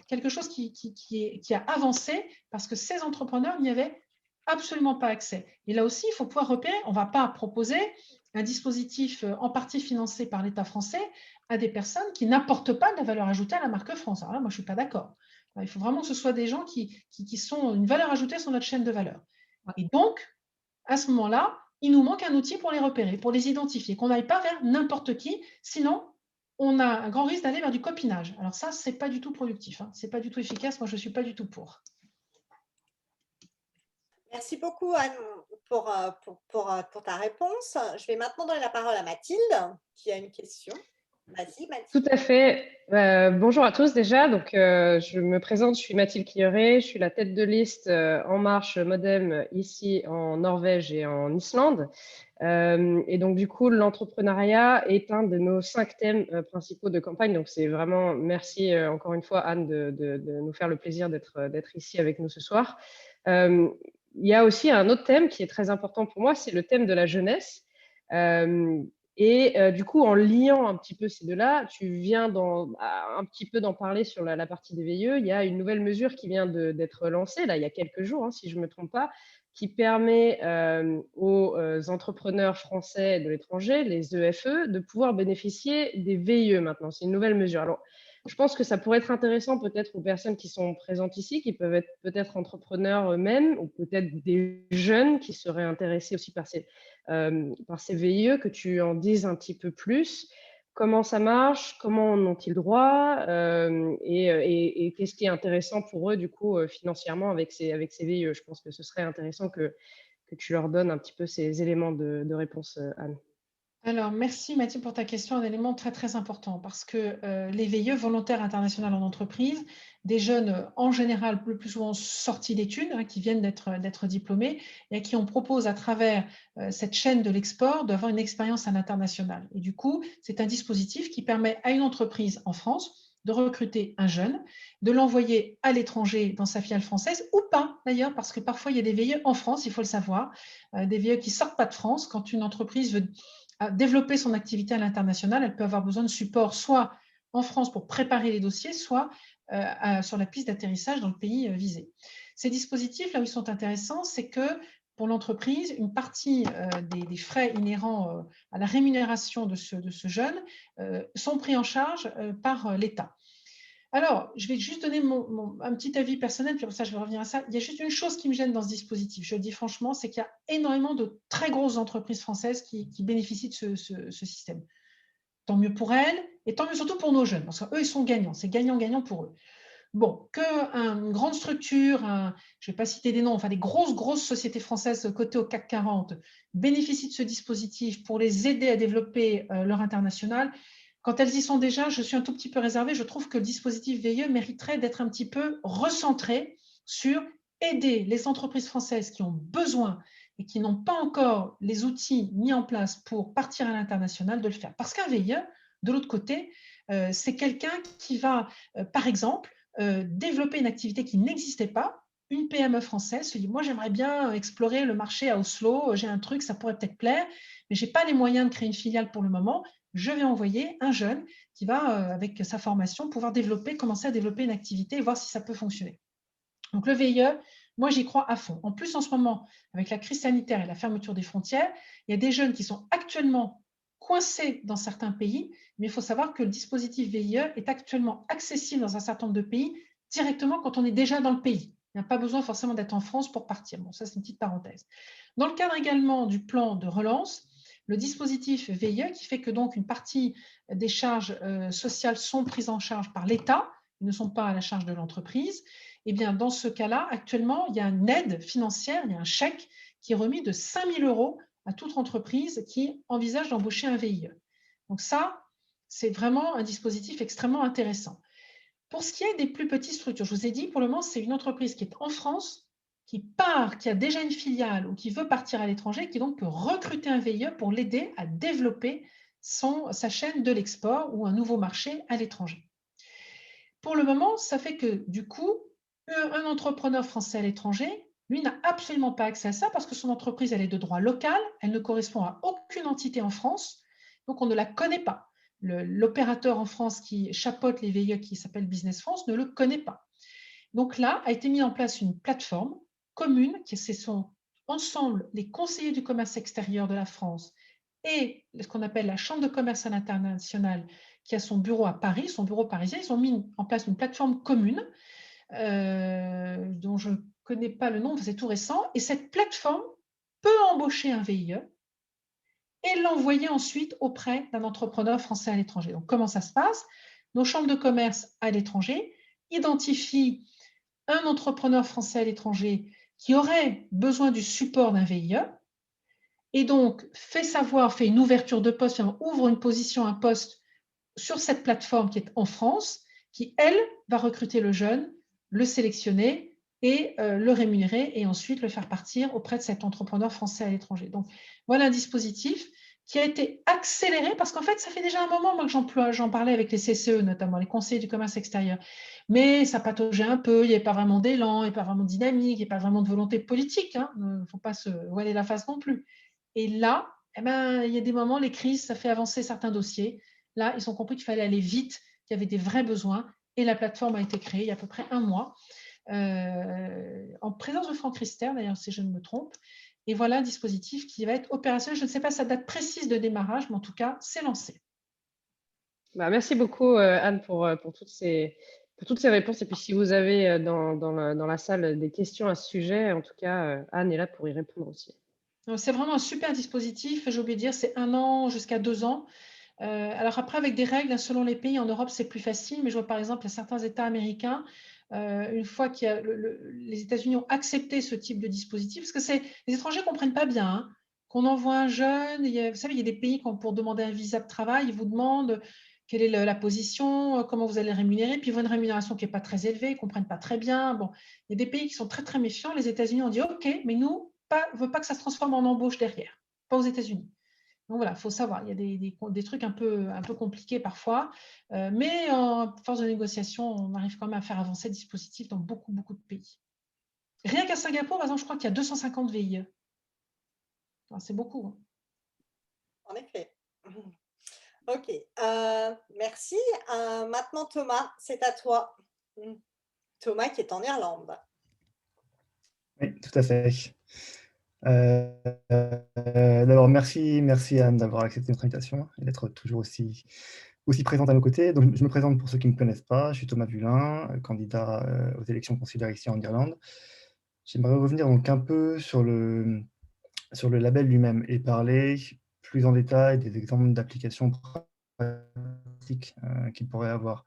quelque chose qui a avancé parce que ces entrepreneurs n'y avaient absolument pas accès. Et là aussi, il faut pouvoir repérer. On ne va pas proposer un dispositif en partie financé par l'État français à des personnes qui n'apportent pas de la valeur ajoutée à la marque France. Alors là, moi, je ne suis pas d'accord. Il faut vraiment que ce soit des gens qui sont une valeur ajoutée sur notre chaîne de valeur. Et donc, à ce moment-là, il nous manque un outil pour les repérer, pour les identifier, qu'on n'aille pas vers n'importe qui, sinon on a un grand risque d'aller vers du copinage. Alors ça, ce n'est pas du tout productif, hein. Ce n'est pas du tout efficace, moi je ne suis pas du tout pour. Merci beaucoup Anne pour ta réponse. Je vais maintenant donner la parole à Mathilde qui a une question. Vas-y, Mathilde. Tout à fait. Bonjour à tous déjà. Donc, je me présente, je suis Mathilde Clioré, je suis la tête de liste En Marche Modem ici en Norvège et en Islande. Et donc, du coup, l'entrepreneuriat est un de nos 5 thèmes principaux de campagne. Donc, c'est vraiment, merci encore une fois Anne de nous faire le plaisir d'être ici avec nous ce soir. Il y a aussi un autre thème qui est très important pour moi, c'est le thème de la jeunesse. Et du coup, en liant un petit peu ces deux-là, tu viens un petit peu d'en parler sur la partie des VIE. Il y a une nouvelle mesure qui vient d'être lancée, là, il y a quelques jours, hein, si je ne me trompe pas, qui permet aux entrepreneurs français de l'étranger, les EFE, de pouvoir bénéficier des VIE maintenant. C'est une nouvelle mesure. Alors, je pense que ça pourrait être intéressant peut-être aux personnes qui sont présentes ici, qui peuvent être peut-être entrepreneurs eux-mêmes, ou peut-être des jeunes qui seraient intéressés aussi par ces VIE, que tu en dises un petit peu plus. Comment ça marche? Comment en ont-ils droit? Et qu'est-ce qui est intéressant pour eux, du coup, financièrement avec ces VIE? Je pense que ce serait intéressant que tu leur donnes un petit peu ces éléments de réponse, Anne. Alors, merci Mathilde pour ta question, un élément très très important parce que les VIE, volontaires internationaux en entreprise, des jeunes en général le plus souvent sortis d'études, hein, qui viennent d'être diplômés et à qui on propose à travers cette chaîne de l'export d'avoir une expérience à l'international. Et du coup, c'est un dispositif qui permet à une entreprise en France de recruter un jeune, de l'envoyer à l'étranger dans sa filiale française ou pas d'ailleurs, parce que parfois il y a des VIE en France, il faut le savoir, des VIE qui ne sortent pas de France quand une entreprise veut à développer son activité à l'international, elle peut avoir besoin de support soit en France pour préparer les dossiers, soit sur la piste d'atterrissage dans le pays visé. Ces dispositifs, là où ils sont intéressants, c'est que pour l'entreprise, une partie des frais inhérents à la rémunération de ce jeune sont pris en charge par l'État. Alors, je vais juste donner un petit avis personnel, puis pour ça, je vais revenir à ça. Il y a juste une chose qui me gêne dans ce dispositif, je le dis franchement, c'est qu'il y a énormément de très grosses entreprises françaises qui bénéficient de ce système. Tant mieux pour elles, et tant mieux surtout pour nos jeunes, parce qu'eux, ils sont gagnants, c'est gagnant-gagnant pour eux. Bon, qu'une grande structure, je ne vais pas citer des noms, enfin des grosses sociétés françaises cotées au CAC 40 bénéficient de ce dispositif pour les aider à développer leur international. Quand elles y sont déjà, je suis un tout petit peu réservée. Je trouve que le dispositif VIE mériterait d'être un petit peu recentré sur aider les entreprises françaises qui ont besoin et qui n'ont pas encore les outils mis en place pour partir à l'international de le faire. Parce qu'un VIE, de l'autre côté, c'est quelqu'un qui va, par exemple, développer une activité qui n'existait pas. Une PME française se dit, moi j'aimerais bien explorer le marché à Oslo, j'ai un truc, ça pourrait peut-être plaire, mais je n'ai pas les moyens de créer une filiale pour le moment. Je vais envoyer un jeune qui va, avec sa formation, pouvoir commencer à développer une activité et voir si ça peut fonctionner. Donc le VIE, moi j'y crois à fond. En plus, en ce moment, avec la crise sanitaire et la fermeture des frontières, il y a des jeunes qui sont actuellement coincés dans certains pays, mais il faut savoir que le dispositif VIE est actuellement accessible dans un certain nombre de pays directement quand on est déjà dans le pays. Il n'y a pas besoin forcément d'être en France pour partir. Bon, ça c'est une petite parenthèse. Dans le cadre également du plan de relance, le dispositif VIE qui fait que donc une partie des charges sociales sont prises en charge par l'État, ne sont pas à la charge de l'entreprise. Eh bien, dans ce cas-là, actuellement, il y a une aide financière, il y a un chèque qui est remis de 5 000 € à toute entreprise qui envisage d'embaucher un VIE. Donc ça, c'est vraiment un dispositif extrêmement intéressant. Pour ce qui est des plus petites structures, je vous ai dit, pour le moment, c'est une entreprise qui est en France, qui a déjà une filiale ou qui veut partir à l'étranger, qui donc peut recruter un VIE pour l'aider à développer sa chaîne de l'export ou un nouveau marché à l'étranger. Pour le moment, ça fait que du coup, un entrepreneur français à l'étranger, lui, n'a absolument pas accès à ça parce que son entreprise, elle est de droit local, elle ne correspond à aucune entité en France, donc on ne la connaît pas. L'opérateur en France qui chapeaute les VIE, qui s'appelle Business France, ne le connaît pas. Donc là, a été mis en place une plateforme commune, qui sont ensemble les conseillers du commerce extérieur de la France et ce qu'on appelle la Chambre de commerce à l'international, qui a son bureau à Paris, son bureau parisien. Ils ont mis en place une plateforme commune dont je ne connais pas le nom, c'est tout récent. Et cette plateforme peut embaucher un VIE et l'envoyer ensuite auprès d'un entrepreneur français à l'étranger. Donc, comment ça se passe? Nos chambres de commerce à l'étranger identifient un entrepreneur français à l'étranger qui aurait besoin du support d'un VIE et donc fait une ouverture de poste, ouvre une position, un poste sur cette plateforme qui est en France, qui, elle, va recruter le jeune, le sélectionner et le rémunérer et ensuite le faire partir auprès de cet entrepreneur français à l'étranger. Donc, voilà un dispositif qui a été accéléré parce qu'en fait, ça fait déjà un moment moi, que j'en parlais avec les CCE, notamment les conseillers du commerce extérieur. Mais ça pataugeait un peu, il n'y avait pas vraiment d'élan, il n'y avait pas vraiment de dynamique, il n'y avait pas vraiment de volonté politique. Il ne faut pas se voiler la face non plus. Et là, eh ben, il y a des moments, les crises, ça fait avancer certains dossiers. Là, ils ont compris qu'il fallait aller vite, qu'il y avait des vrais besoins. Et la plateforme a été créée il y a à peu près 1 mois, en présence de Franck Rister, d'ailleurs, si je ne me trompe. Et voilà un dispositif qui va être opérationnel. Je ne sais pas sa date précise de démarrage, mais en tout cas, c'est lancé. Bah, merci beaucoup, Anne, pour toutes ces réponses. Et puis, si vous avez dans la salle des questions à ce sujet, en tout cas, Anne est là pour y répondre aussi. C'est vraiment un super dispositif. J'ai oublié de dire, c'est 1 an jusqu'à 2 ans. Alors après, avec des règles, selon les pays, en Europe, c'est plus facile. Mais je vois par exemple, il y a certains États américains, une fois que les États-Unis ont accepté ce type de dispositif, parce que les étrangers ne comprennent pas bien, hein, qu'on envoie un jeune. Vous savez, il y a des pays qui, pour demander un visa de travail, ils vous demandent quelle est la position, comment vous allez rémunérer, puis ils voient une rémunération qui n'est pas très élevée, ils ne comprennent pas très bien. Bon, il y a des pays qui sont très, très méfiants. Les États-Unis ont dit OK, mais nous, on ne veut pas que ça se transforme en embauche derrière, pas aux États-Unis. Donc voilà, il faut savoir, il y a des trucs un peu compliqués parfois, mais en force de négociation, on arrive quand même à faire avancer le dispositif dans beaucoup, beaucoup de pays. Rien qu'à Singapour, par exemple, je crois qu'il y a 250 VIE. C'est beaucoup. Hein. En effet. Ok, merci. Maintenant, Thomas, c'est à toi. Thomas qui est en Irlande. Oui, tout à fait. D'abord, merci Anne d'avoir accepté notre invitation et d'être toujours aussi présente à nos côtés. Donc, je me présente pour ceux qui ne me connaissent pas. Je suis Thomas Bulin, candidat aux élections consulaires ici en Irlande. J'aimerais revenir donc un peu sur le label lui-même et parler plus en détail des exemples d'applications pratiques qu'il pourrait avoir.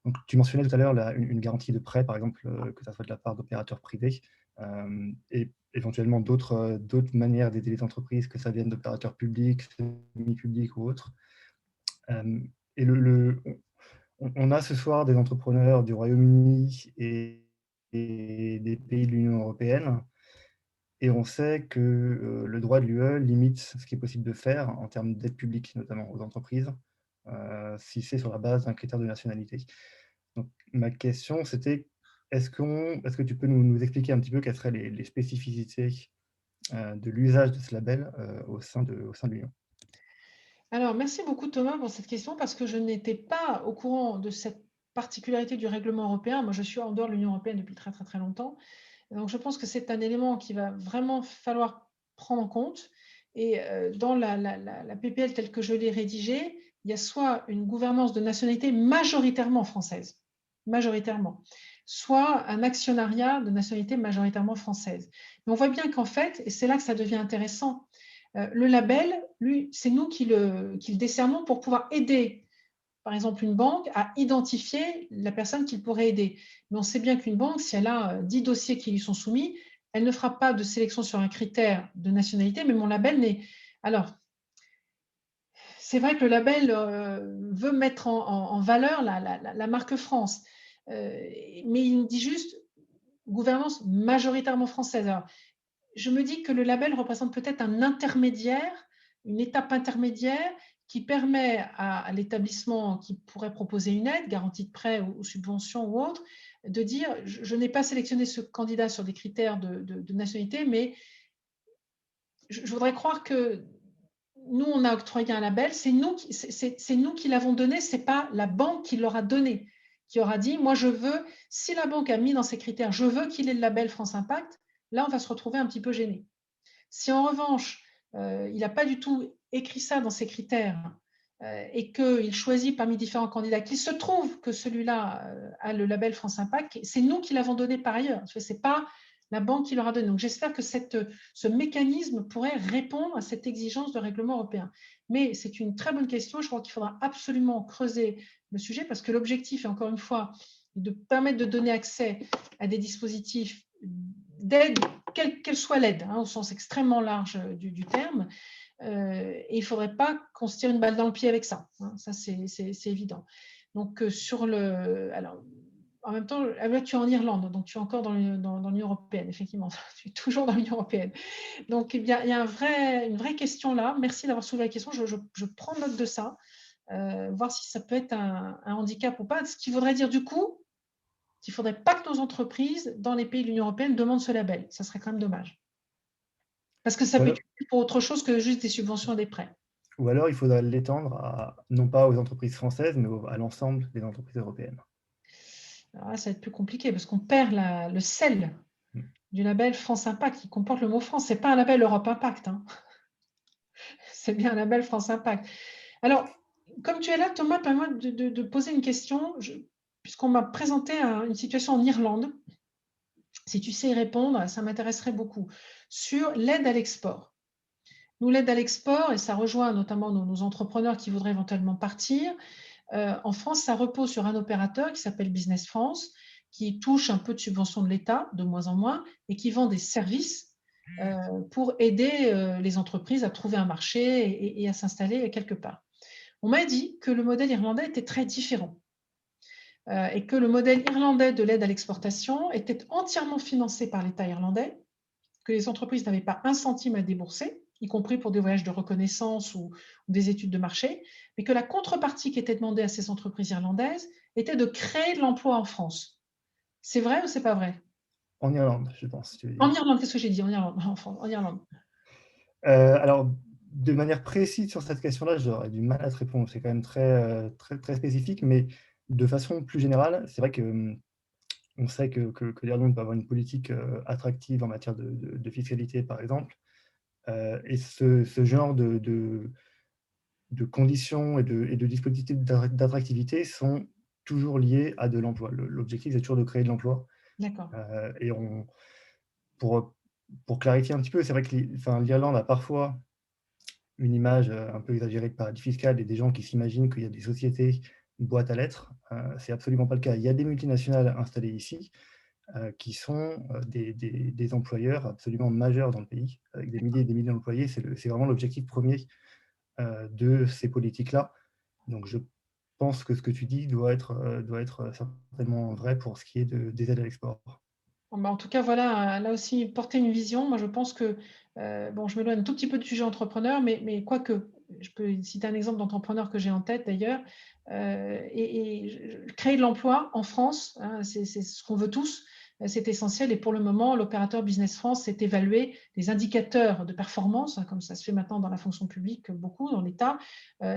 Donc, tu mentionnais tout à l'heure une garantie de prêt, par exemple, que ça soit de la part d'opérateurs privés, et éventuellement d'autres manières d'aider les entreprises, que ça vienne d'opérateurs publics, semi-publics ou autres. Et on a ce soir des entrepreneurs du Royaume-Uni et des pays de l'Union européenne, et on sait que le droit de l'UE limite ce qui est possible de faire en termes d'aide publique, notamment aux entreprises, si c'est sur la base d'un critère de nationalité. Donc, ma question, c'était, est-ce que tu peux nous expliquer un petit peu quelles seraient les spécificités de l'usage de ce label au sein de l'Union? Alors, merci beaucoup Thomas pour cette question, parce que je n'étais pas au courant de cette particularité du règlement européen. Moi, je suis en dehors de l'Union européenne depuis très, très, très longtemps. Donc, je pense que c'est un élément qu'il va vraiment falloir prendre en compte. Et dans la PPL telle que je l'ai rédigée, il y a soit une gouvernance de nationalité majoritairement française, soit un actionnariat de nationalité majoritairement française. Mais on voit bien qu'en fait, et c'est là que ça devient intéressant, le label, lui, c'est nous qui le décernons pour pouvoir aider, par exemple, une banque à identifier la personne qu'il pourrait aider. Mais on sait bien qu'une banque, si elle a 10 dossiers qui lui sont soumis, elle ne fera pas de sélection sur un critère de nationalité, mais mon label n'est... Alors, c'est vrai que le label veut mettre en valeur la marque France, mais il dit juste gouvernance majoritairement française. Alors, je me dis que le label représente peut-être un intermédiaire, une étape intermédiaire qui permet à l'établissement qui pourrait proposer une aide, garantie de prêt ou subvention ou autre, de dire je n'ai pas sélectionné ce candidat sur des critères de nationalité, mais je voudrais croire que nous, on a octroyé un label, c'est nous qui l'avons donné, ce n'est pas la banque qui l'aura donné, qui aura dit moi je veux, si la banque a mis dans ses critères, je veux qu'il ait le label France Impact, là, on va se retrouver un petit peu gêné. Si en revanche, il n'a pas du tout écrit ça dans ses critères et qu'il choisit parmi différents candidats, qu'il se trouve que celui-là a le label France Impact, c'est nous qui l'avons donné par ailleurs. Ce n'est pas la banque qui l'aura donné. Donc, j'espère que ce mécanisme pourrait répondre à cette exigence de règlement européen. Mais c'est une très bonne question. Je crois qu'il faudra absolument creuser le sujet parce que l'objectif est encore une fois de permettre de donner accès à des dispositifs d'aide, quelle soit l'aide, hein, au sens extrêmement large du terme. Et il ne faudrait pas qu'on se tire une balle dans le pied avec ça. Hein, ça, c'est évident. Donc, alors, en même temps, là, tu es en Irlande, donc tu es encore dans l'Union européenne, effectivement. Tu es toujours dans l'Union européenne. Donc, il y a une vraie question là. Merci d'avoir soulevé la question. Je prends note de ça, voir si ça peut être un handicap ou pas. Ce qui voudrait dire du coup qu'il ne faudrait pas que nos entreprises dans les pays de l'Union européenne demandent ce label. Ça serait quand même dommage. Parce que ça peut être pour autre chose que juste des subventions et des prêts. Ou alors, il faudra l'étendre non pas aux entreprises françaises, mais à l'ensemble des entreprises européennes. Alors là, ça va être plus compliqué parce qu'on perd le sel du label France Impact qui comporte le mot France. Ce n'est pas un label Europe Impact, hein. C'est bien un label France Impact. Alors, comme tu es là, Thomas, permets-moi de poser une question, puisqu'on m'a présenté une situation en Irlande. Si tu sais y répondre, ça m'intéresserait beaucoup. Sur l'aide à l'export. Nous, l'aide à l'export, et ça rejoint notamment nos entrepreneurs qui voudraient éventuellement partir, en France, ça repose sur un opérateur qui s'appelle Business France, qui touche un peu de subventions de l'État, de moins en moins, et qui vend des services pour aider les entreprises à trouver un marché et à s'installer quelque part. On m'a dit que le modèle irlandais était très différent et que le modèle irlandais de l'aide à l'exportation était entièrement financé par l'État irlandais, que les entreprises n'avaient pas un centime à débourser, y compris pour des voyages de reconnaissance ou des études de marché, mais que la contrepartie qui était demandée à ces entreprises irlandaises était de créer de l'emploi en France. C'est vrai ou c'est pas vrai? En Irlande, je pense. En Irlande, qu'est-ce que j'ai dit? En Irlande, en Irlande. Alors, de manière précise sur cette question-là, j'aurais du mal à te répondre. C'est quand même très spécifique, mais de façon plus générale, c'est vrai que on sait que l'Irlande peut avoir une politique attractive en matière de fiscalité, par exemple, et ce genre de conditions et de dispositifs d'attractivité sont toujours liés à de l'emploi. L'objectif, c'est toujours de créer de l'emploi. D'accord. Et pour clarifier un petit peu, c'est vrai que l'Irlande a parfois une image un peu exagérée de paradis fiscal et des gens qui s'imaginent qu'il y a des sociétés boîtes à lettres. C'est absolument pas le cas. Il y a des multinationales installées ici qui sont des employeurs absolument majeurs dans le pays, avec des milliers et des milliers d'employés. C'est vraiment l'objectif premier de ces politiques-là. Donc, je pense que ce que tu dis doit être certainement vrai pour ce qui est des aides à l'export. En tout cas, voilà, là aussi, porter une vision. Moi, je pense que, bon, je m'éloigne un tout petit peu du sujet entrepreneur, mais quoique, je peux citer un exemple d'entrepreneur que j'ai en tête d'ailleurs, et créer de l'emploi en France, hein, c'est ce qu'on veut tous, c'est essentiel. Et pour le moment, l'opérateur Business France s'est évalué les indicateurs de performance, hein, comme ça se fait maintenant dans la fonction publique, beaucoup dans l'État,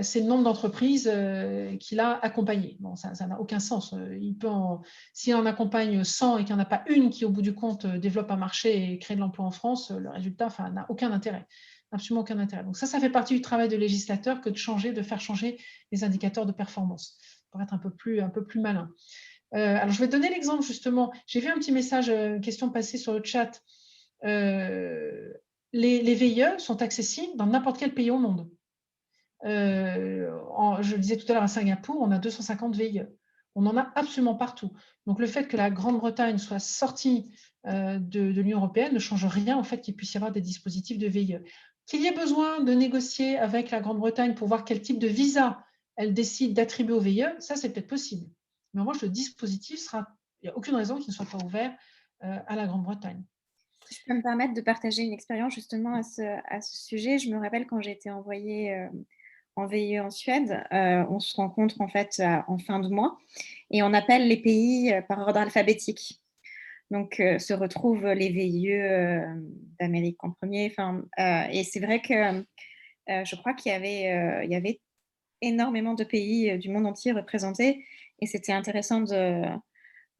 c'est le nombre d'entreprises qu'il a accompagnées. Bon, ça n'a aucun sens. S'il en accompagne 100 et qu'il n'y en a pas une qui, au bout du compte, développe un marché et crée de l'emploi en France, le résultat n'a aucun intérêt. Absolument aucun intérêt. Donc ça fait partie du travail de législateur que de faire changer les indicateurs de performance pour être un peu plus malin. Alors, je vais te donner l'exemple, justement. J'ai vu un petit message, une question passée sur le chat. Les VIE sont accessibles dans n'importe quel pays au monde. Je le disais tout à l'heure, à Singapour, on a 250 VIE. On en a absolument partout. Donc, le fait que la Grande-Bretagne soit sortie de l'Union européenne ne change rien au fait qu'il puisse y avoir des dispositifs de VIE. Qu'il y ait besoin de négocier avec la Grande-Bretagne pour voir quel type de visa elle décide d'attribuer au VIE, ça, c'est peut-être possible. Mais en revanche, le dispositif il n'y a aucune raison qu'il ne soit pas ouvert à la Grande-Bretagne. Si je peux me permettre de partager une expérience justement à ce sujet, je me rappelle quand j'ai été envoyée en VIE en Suède, on se rencontre en fait en fin de mois et on appelle les pays par ordre alphabétique. Donc, se retrouvent les VIE d'Amérique en premier. Et c'est vrai que je crois qu'il y avait énormément de pays du monde entier représentés et c'était intéressant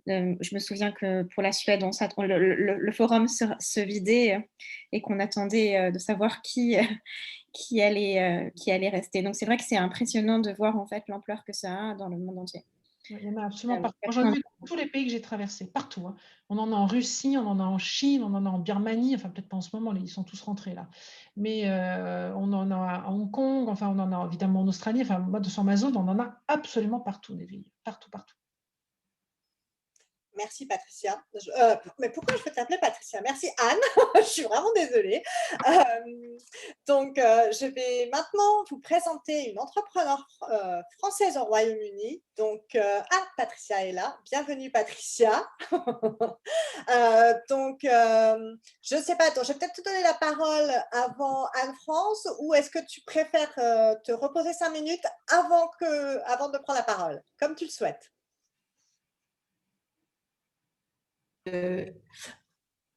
je me souviens que pour la Suède, le forum se vidait et qu'on attendait de savoir qui allait rester. Donc, c'est vrai que c'est impressionnant de voir en fait l'ampleur que ça a dans le monde entier. Il y en a absolument partout. J'en ai vu dans tous les pays que j'ai traversés, partout. Hein. On en a en Russie, on en a en Chine, on en a en Birmanie, enfin peut-être pas en ce moment, ils sont tous rentrés là. Mais on en a à Hong Kong, enfin on en a évidemment en Australie, enfin moi sur ma zone, on en a absolument partout des pays, partout. Merci Patricia. Mais pourquoi je peux t'appeler Patricia? Merci Anne, je suis vraiment désolée. Donc, je vais maintenant vous présenter une entrepreneure française au Royaume-Uni. Donc, Patricia est là. Bienvenue Patricia. Donc, je ne sais pas, je vais peut-être te donner la parole avant Anne-France ou est-ce que tu préfères te reposer 5 minutes avant de prendre la parole, comme tu le souhaites.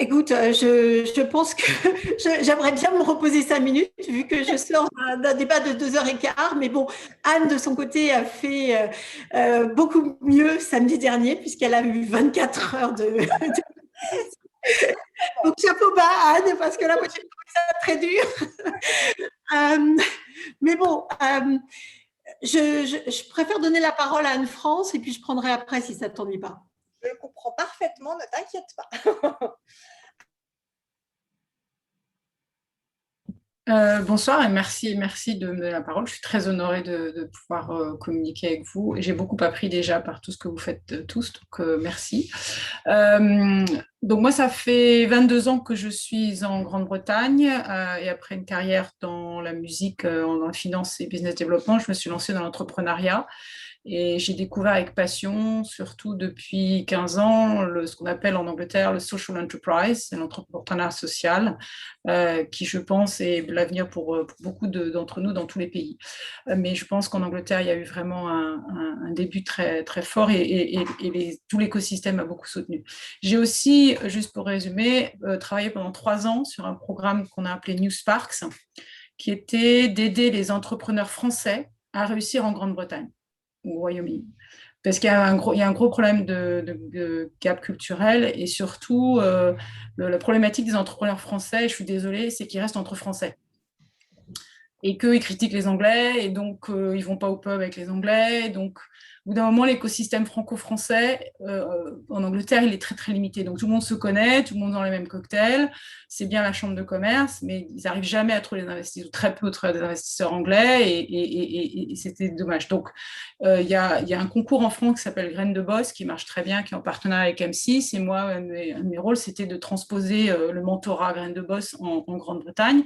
Écoute, je pense que j'aimerais bien me reposer 5 minutes vu que je sors d'un débat de 2h15. Mais bon, Anne, de son côté, a fait beaucoup mieux samedi dernier puisqu'elle a eu 24 heures de... Donc, chapeau bas, Anne, parce que là, moi, j'ai trouvé ça très dur. Mais bon, je préfère donner la parole à Anne-France et puis je prendrai après si ça ne t'ennuie pas. Je comprends parfaitement, ne t'inquiète pas. Bonsoir et merci de me donner la parole. Je suis très honorée de pouvoir communiquer avec vous. J'ai beaucoup appris déjà par tout ce que vous faites tous, donc merci. Donc moi, ça fait 22 ans que je suis en Grande-Bretagne et après une carrière dans la musique, dans la finance et business développement, je me suis lancée dans l'entrepreneuriat. Et j'ai découvert avec passion, surtout depuis 15 ans, ce qu'on appelle en Angleterre le social enterprise, c'est l'entrepreneuriat social, qui je pense est l'avenir pour beaucoup d'entre nous dans tous les pays. Mais je pense qu'en Angleterre, il y a eu vraiment un début très, très fort et tout l'écosystème a beaucoup soutenu. J'ai aussi, juste pour résumer, travaillé pendant 3 ans sur un programme qu'on a appelé New Sparks, qui était d'aider les entrepreneurs français à réussir en Grande-Bretagne, au Royaume-Uni. Parce qu'il y a un gros problème de gap culturel et surtout, la problématique des entrepreneurs français, je suis désolée, c'est qu'ils restent entre Français. Et qu'ils critiquent les Anglais, et donc ils ne vont pas au pub avec les Anglais. Donc, au bout d'un moment, l'écosystème franco-français en Angleterre, il est très, très limité. Donc, tout le monde se connaît, tout le monde dans les mêmes cocktails. C'est bien la chambre de commerce, mais ils n'arrivent jamais à trouver des investisseurs, très peu des investisseurs anglais, et c'était dommage. Donc, il y a un concours en France qui s'appelle Graines de Boss, qui marche très bien, qui est en partenariat avec M6. Et moi, un de mes rôles, c'était de transposer le mentorat Graines de Boss en Grande-Bretagne,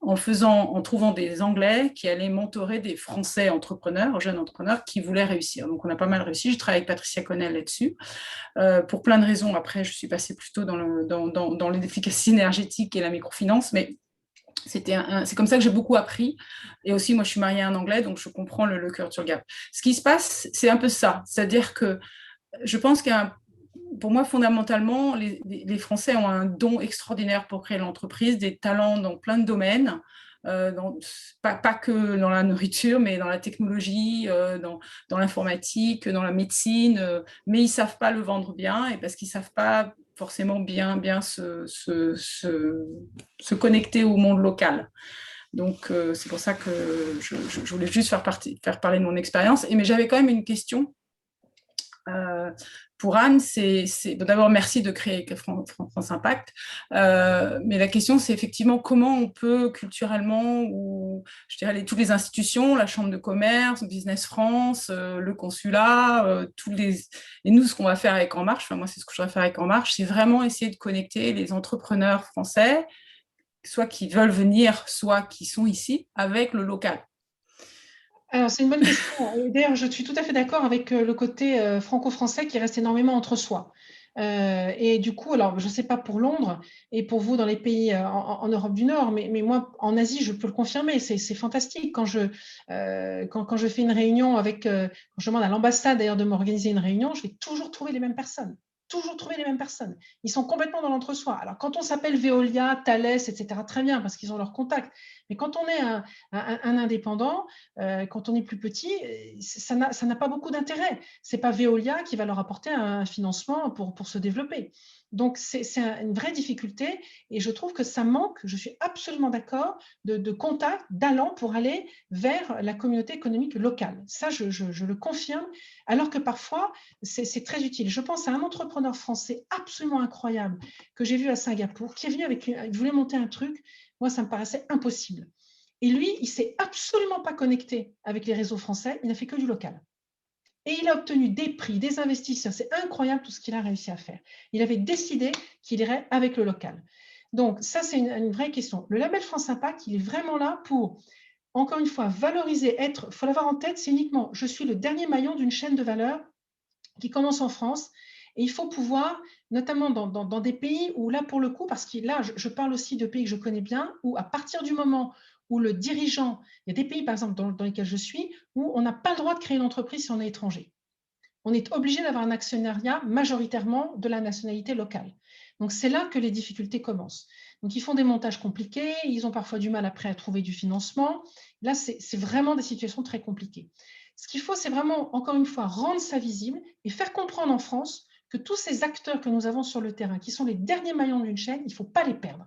en trouvant des Anglais qui allaient mentorer des Français entrepreneurs, jeunes entrepreneurs qui voulaient réussir. Donc, on a pas mal réussi. Je travaille avec Patricia Connell là-dessus. Pour plein de raisons, après, je suis passée plutôt dans l'efficacité énergétique et la microfinance, mais c'est comme ça que j'ai beaucoup appris. Et aussi, moi, je suis mariée à un Anglais, donc je comprends le culture gap. Ce qui se passe, c'est un peu ça. C'est-à-dire que je pense pour moi, fondamentalement, les Français ont un don extraordinaire pour créer l'entreprise, des talents dans plein de domaines, pas que dans la nourriture, mais dans la technologie, dans l'informatique, dans la médecine, mais ils ne savent pas le vendre bien, et parce qu'ils ne savent pas forcément bien se connecter au monde local. Donc, c'est pour ça que je voulais juste faire parler de mon expérience. Mais j'avais quand même une question. Pour Anne, d'abord merci de créer France Impact, mais la question c'est effectivement comment on peut culturellement, ou je dirais toutes les institutions, la Chambre de commerce, Business France, le consulat, et nous ce qu'on va faire avec En Marche, moi c'est ce que je vais faire avec En Marche, c'est vraiment essayer de connecter les entrepreneurs français, soit qui veulent venir, soit qui sont ici, avec le local. Alors, c'est une bonne question. D'ailleurs, je suis tout à fait d'accord avec le côté franco-français qui reste énormément entre soi. Et du coup, alors, je ne sais pas pour Londres et pour vous dans les pays en Europe du Nord, mais moi, en Asie, je peux le confirmer, c'est fantastique. Quand je fais une réunion quand je demande à l'ambassade d'ailleurs de m'organiser une réunion, je vais toujours trouver les mêmes personnes. Ils sont complètement dans l'entre-soi. Alors, quand on s'appelle Veolia, Thales, etc., très bien, parce qu'ils ont leur contact. Mais quand on est un indépendant, quand on est plus petit, ça n'a pas beaucoup d'intérêt. Ce n'est pas Veolia qui va leur apporter un financement pour se développer. Donc, c'est une vraie difficulté et je trouve que ça manque, je suis absolument d'accord, de contact, d'allant pour aller vers la communauté économique locale. Ça, je le confirme, alors que parfois, c'est très utile. Je pense à un entrepreneur français absolument incroyable que j'ai vu à Singapour, qui est venu il voulait monter un truc. Moi, ça me paraissait impossible. Et lui, il ne s'est absolument pas connecté avec les réseaux français, il n'a fait que du local. Et il a obtenu des prix, des investisseurs. C'est incroyable tout ce qu'il a réussi à faire. Il avait décidé qu'il irait avec le local. Donc, ça, c'est une vraie question. Le label France Impact, il est vraiment là pour, encore une fois, valoriser, il faut l'avoir en tête, c'est uniquement, je suis le dernier maillon d'une chaîne de valeur qui commence en France. Et il faut pouvoir, notamment dans des pays où là, pour le coup, parce que là, je parle aussi de pays que je connais bien, où à partir du moment où le dirigeant, il y a des pays, par exemple, dans lesquels je suis, où on n'a pas le droit de créer une entreprise si on est étranger. On est obligé d'avoir un actionnariat majoritairement de la nationalité locale. Donc, c'est là que les difficultés commencent. Donc, ils font des montages compliqués, ils ont parfois du mal après à trouver du financement. Là, c'est vraiment des situations très compliquées. Ce qu'il faut, c'est vraiment, encore une fois, rendre ça visible et faire comprendre en France que tous ces acteurs que nous avons sur le terrain, qui sont les derniers maillons d'une chaîne, il ne faut pas les perdre.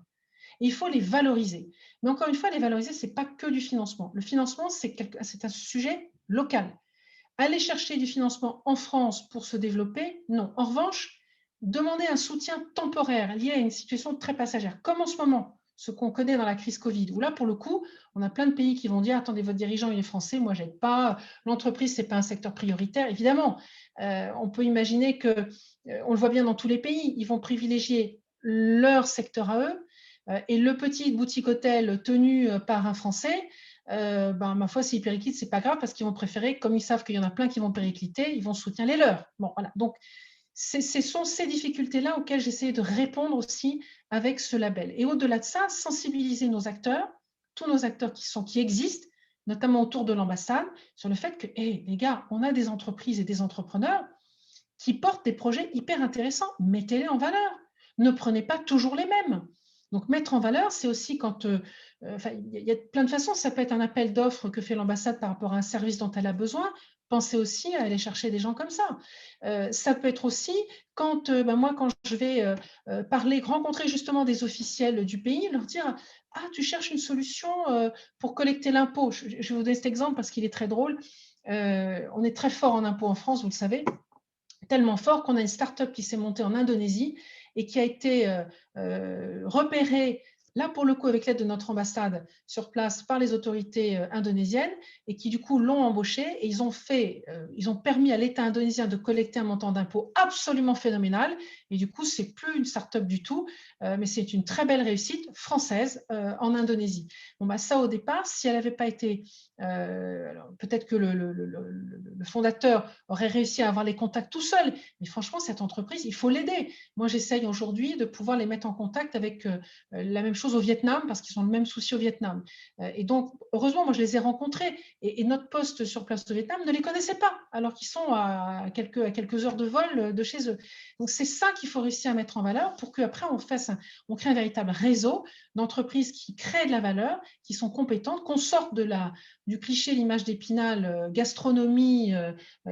Et il faut les valoriser. Mais encore une fois, les valoriser, ce n'est pas que du financement. Le financement, c'est un sujet local. Aller chercher du financement en France pour se développer, non. En revanche, demander un soutien temporaire lié à une situation très passagère, comme en ce moment, ce qu'on connaît dans la crise Covid, où là, pour le coup, on a plein de pays qui vont dire « Attendez, votre dirigeant, il est français, moi, je n'aide pas, l'entreprise, ce n'est pas un secteur prioritaire. » Évidemment, on peut imaginer que, on le voit bien dans tous les pays, ils vont privilégier leur secteur à eux, et le petit boutique hôtel tenu par un Français, ma foi, s'ils périclitent, ce n'est pas grave parce qu'ils vont préférer, comme ils savent qu'il y en a plein qui vont péricliter, ils vont soutenir les leurs. Bon, voilà. Donc, ce sont ces difficultés-là auxquelles j'essaie de répondre aussi avec ce label. Et au-delà de ça, sensibiliser nos acteurs, tous nos acteurs qui existent, notamment autour de l'ambassade, sur le fait que, hey, les gars, on a des entreprises et des entrepreneurs qui portent des projets hyper intéressants. Mettez-les en valeur. Ne prenez pas toujours les mêmes. Donc, mettre en valeur, c'est aussi quand… il y a plein de façons. Ça peut être un appel d'offres que fait l'ambassade par rapport à un service dont elle a besoin. Pensez aussi à aller chercher des gens comme ça. Ça peut être aussi quand, moi, quand je vais rencontrer justement des officiels du pays, leur dire « Ah, tu cherches une solution pour collecter l'impôt ». Je vais vous donner cet exemple parce qu'il est très drôle. On est très fort en impôt en France, vous le savez, tellement fort qu'on a une start-up qui s'est montée en Indonésie et qui a été repérée, là pour le coup avec l'aide de notre ambassade sur place par les autorités indonésiennes et qui du coup l'ont embauché et ils ont permis à l'État indonésien de collecter un montant d'impôt absolument phénoménal et du coup c'est plus une start-up du tout, mais c'est une très belle réussite française en Indonésie. Bon, ça au départ, si elle n'avait pas été, peut-être que le fondateur aurait réussi à avoir les contacts tout seul, mais franchement cette entreprise, il faut l'aider. Moi j'essaye aujourd'hui de pouvoir les mettre en contact avec la même chose au Vietnam, parce qu'ils ont le même souci au Vietnam. Et donc, heureusement, moi, je les ai rencontrés. Et notre poste sur place au Vietnam ne les connaissait pas, alors qu'ils sont à quelques heures de vol de chez eux. Donc, c'est ça qu'il faut réussir à mettre en valeur pour qu'après, on crée un véritable réseau d'entreprises qui créent de la valeur, qui sont compétentes, qu'on sorte du cliché, l'image d'Épinal, gastronomie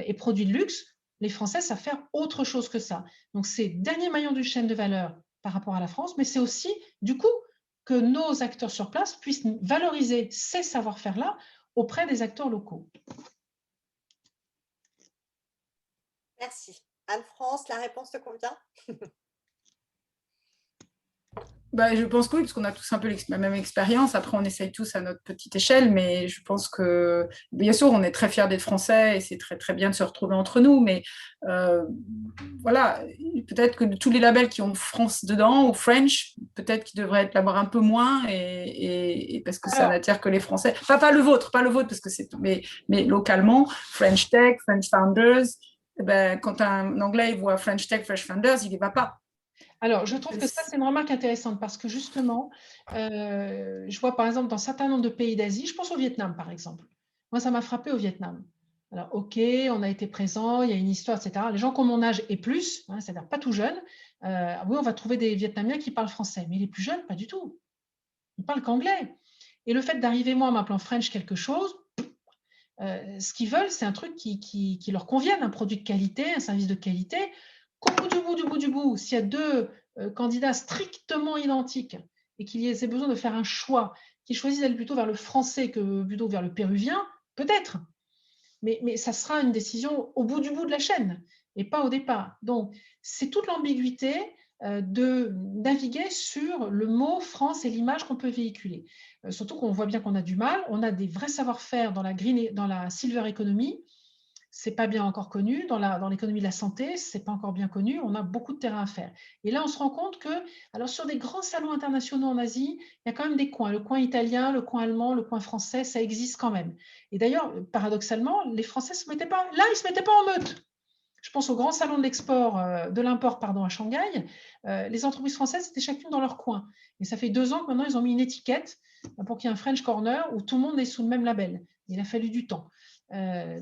et produits de luxe. Les Français savent faire autre chose que ça. Donc, c'est le dernier maillon d'une chaîne de valeur par rapport à la France, mais c'est aussi, du coup, que nos acteurs sur place puissent valoriser ces savoir-faire-là auprès des acteurs locaux. Merci. Anne-France, la réponse te convient? Je pense que oui, parce qu'on a tous un peu la même expérience. Après, on essaye tous à notre petite échelle, mais je pense que, bien sûr, on est très fiers d'être français et c'est très, très bien de se retrouver entre nous, mais voilà, peut-être que tous les labels qui ont France dedans ou French, peut-être qu'ils devraient être là-bas un peu moins et parce que ça n'attire que les Français. Enfin, pas le vôtre, parce que c'est… Mais localement, French Tech, French Founders, quand un Anglais voit French Tech, French Founders, il n'y va pas. Alors, je trouve que ça, c'est une remarque intéressante parce que justement, je vois par exemple dans un certain nombre de pays d'Asie, je pense au Vietnam par exemple. Moi, ça m'a frappé au Vietnam. Alors, ok, on a été présent, il y a une histoire, etc. Les gens qui ont mon âge et plus, c'est-à-dire pas tout jeunes, oui, on va trouver des Vietnamiens qui parlent français, mais les plus jeunes, pas du tout. Ils parlent qu'anglais. Et le fait d'arriver, moi, en m'appelant French quelque chose, ce qu'ils veulent, c'est un truc qui leur convienne, un produit de qualité, un service de qualité. Qu'au bout du bout, s'il y a deux candidats strictement identiques et qu'il y ait besoin de faire un choix, qu'ils choisissent d'aller plutôt vers le français que plutôt vers le péruvien, peut-être. Mais ça sera une décision au bout de la chaîne et pas au départ. Donc, c'est toute l'ambiguïté de naviguer sur le mot France et l'image qu'on peut véhiculer. Surtout qu'on voit bien qu'on a du mal. On a des vrais savoir-faire dans la silver economy. Ce n'est pas bien encore connu. Dans l'économie de la santé, ce n'est pas encore bien connu. On a beaucoup de terrain à faire. Et là, on se rend compte que, alors sur des grands salons internationaux en Asie, il y a quand même des coins. Le coin italien, le coin allemand, le coin français, ça existe quand même. Et d'ailleurs, paradoxalement, les Français ne se mettaient pas, là, ils ne se mettaient pas en meute. Je pense au grand salon de l'export, de l'import, à Shanghai. Les entreprises françaises étaient chacune dans leur coin. Et ça fait 2 ans que maintenant, ils ont mis une étiquette pour qu'il y ait un French Corner où tout le monde est sous le même label. Il a fallu du temps.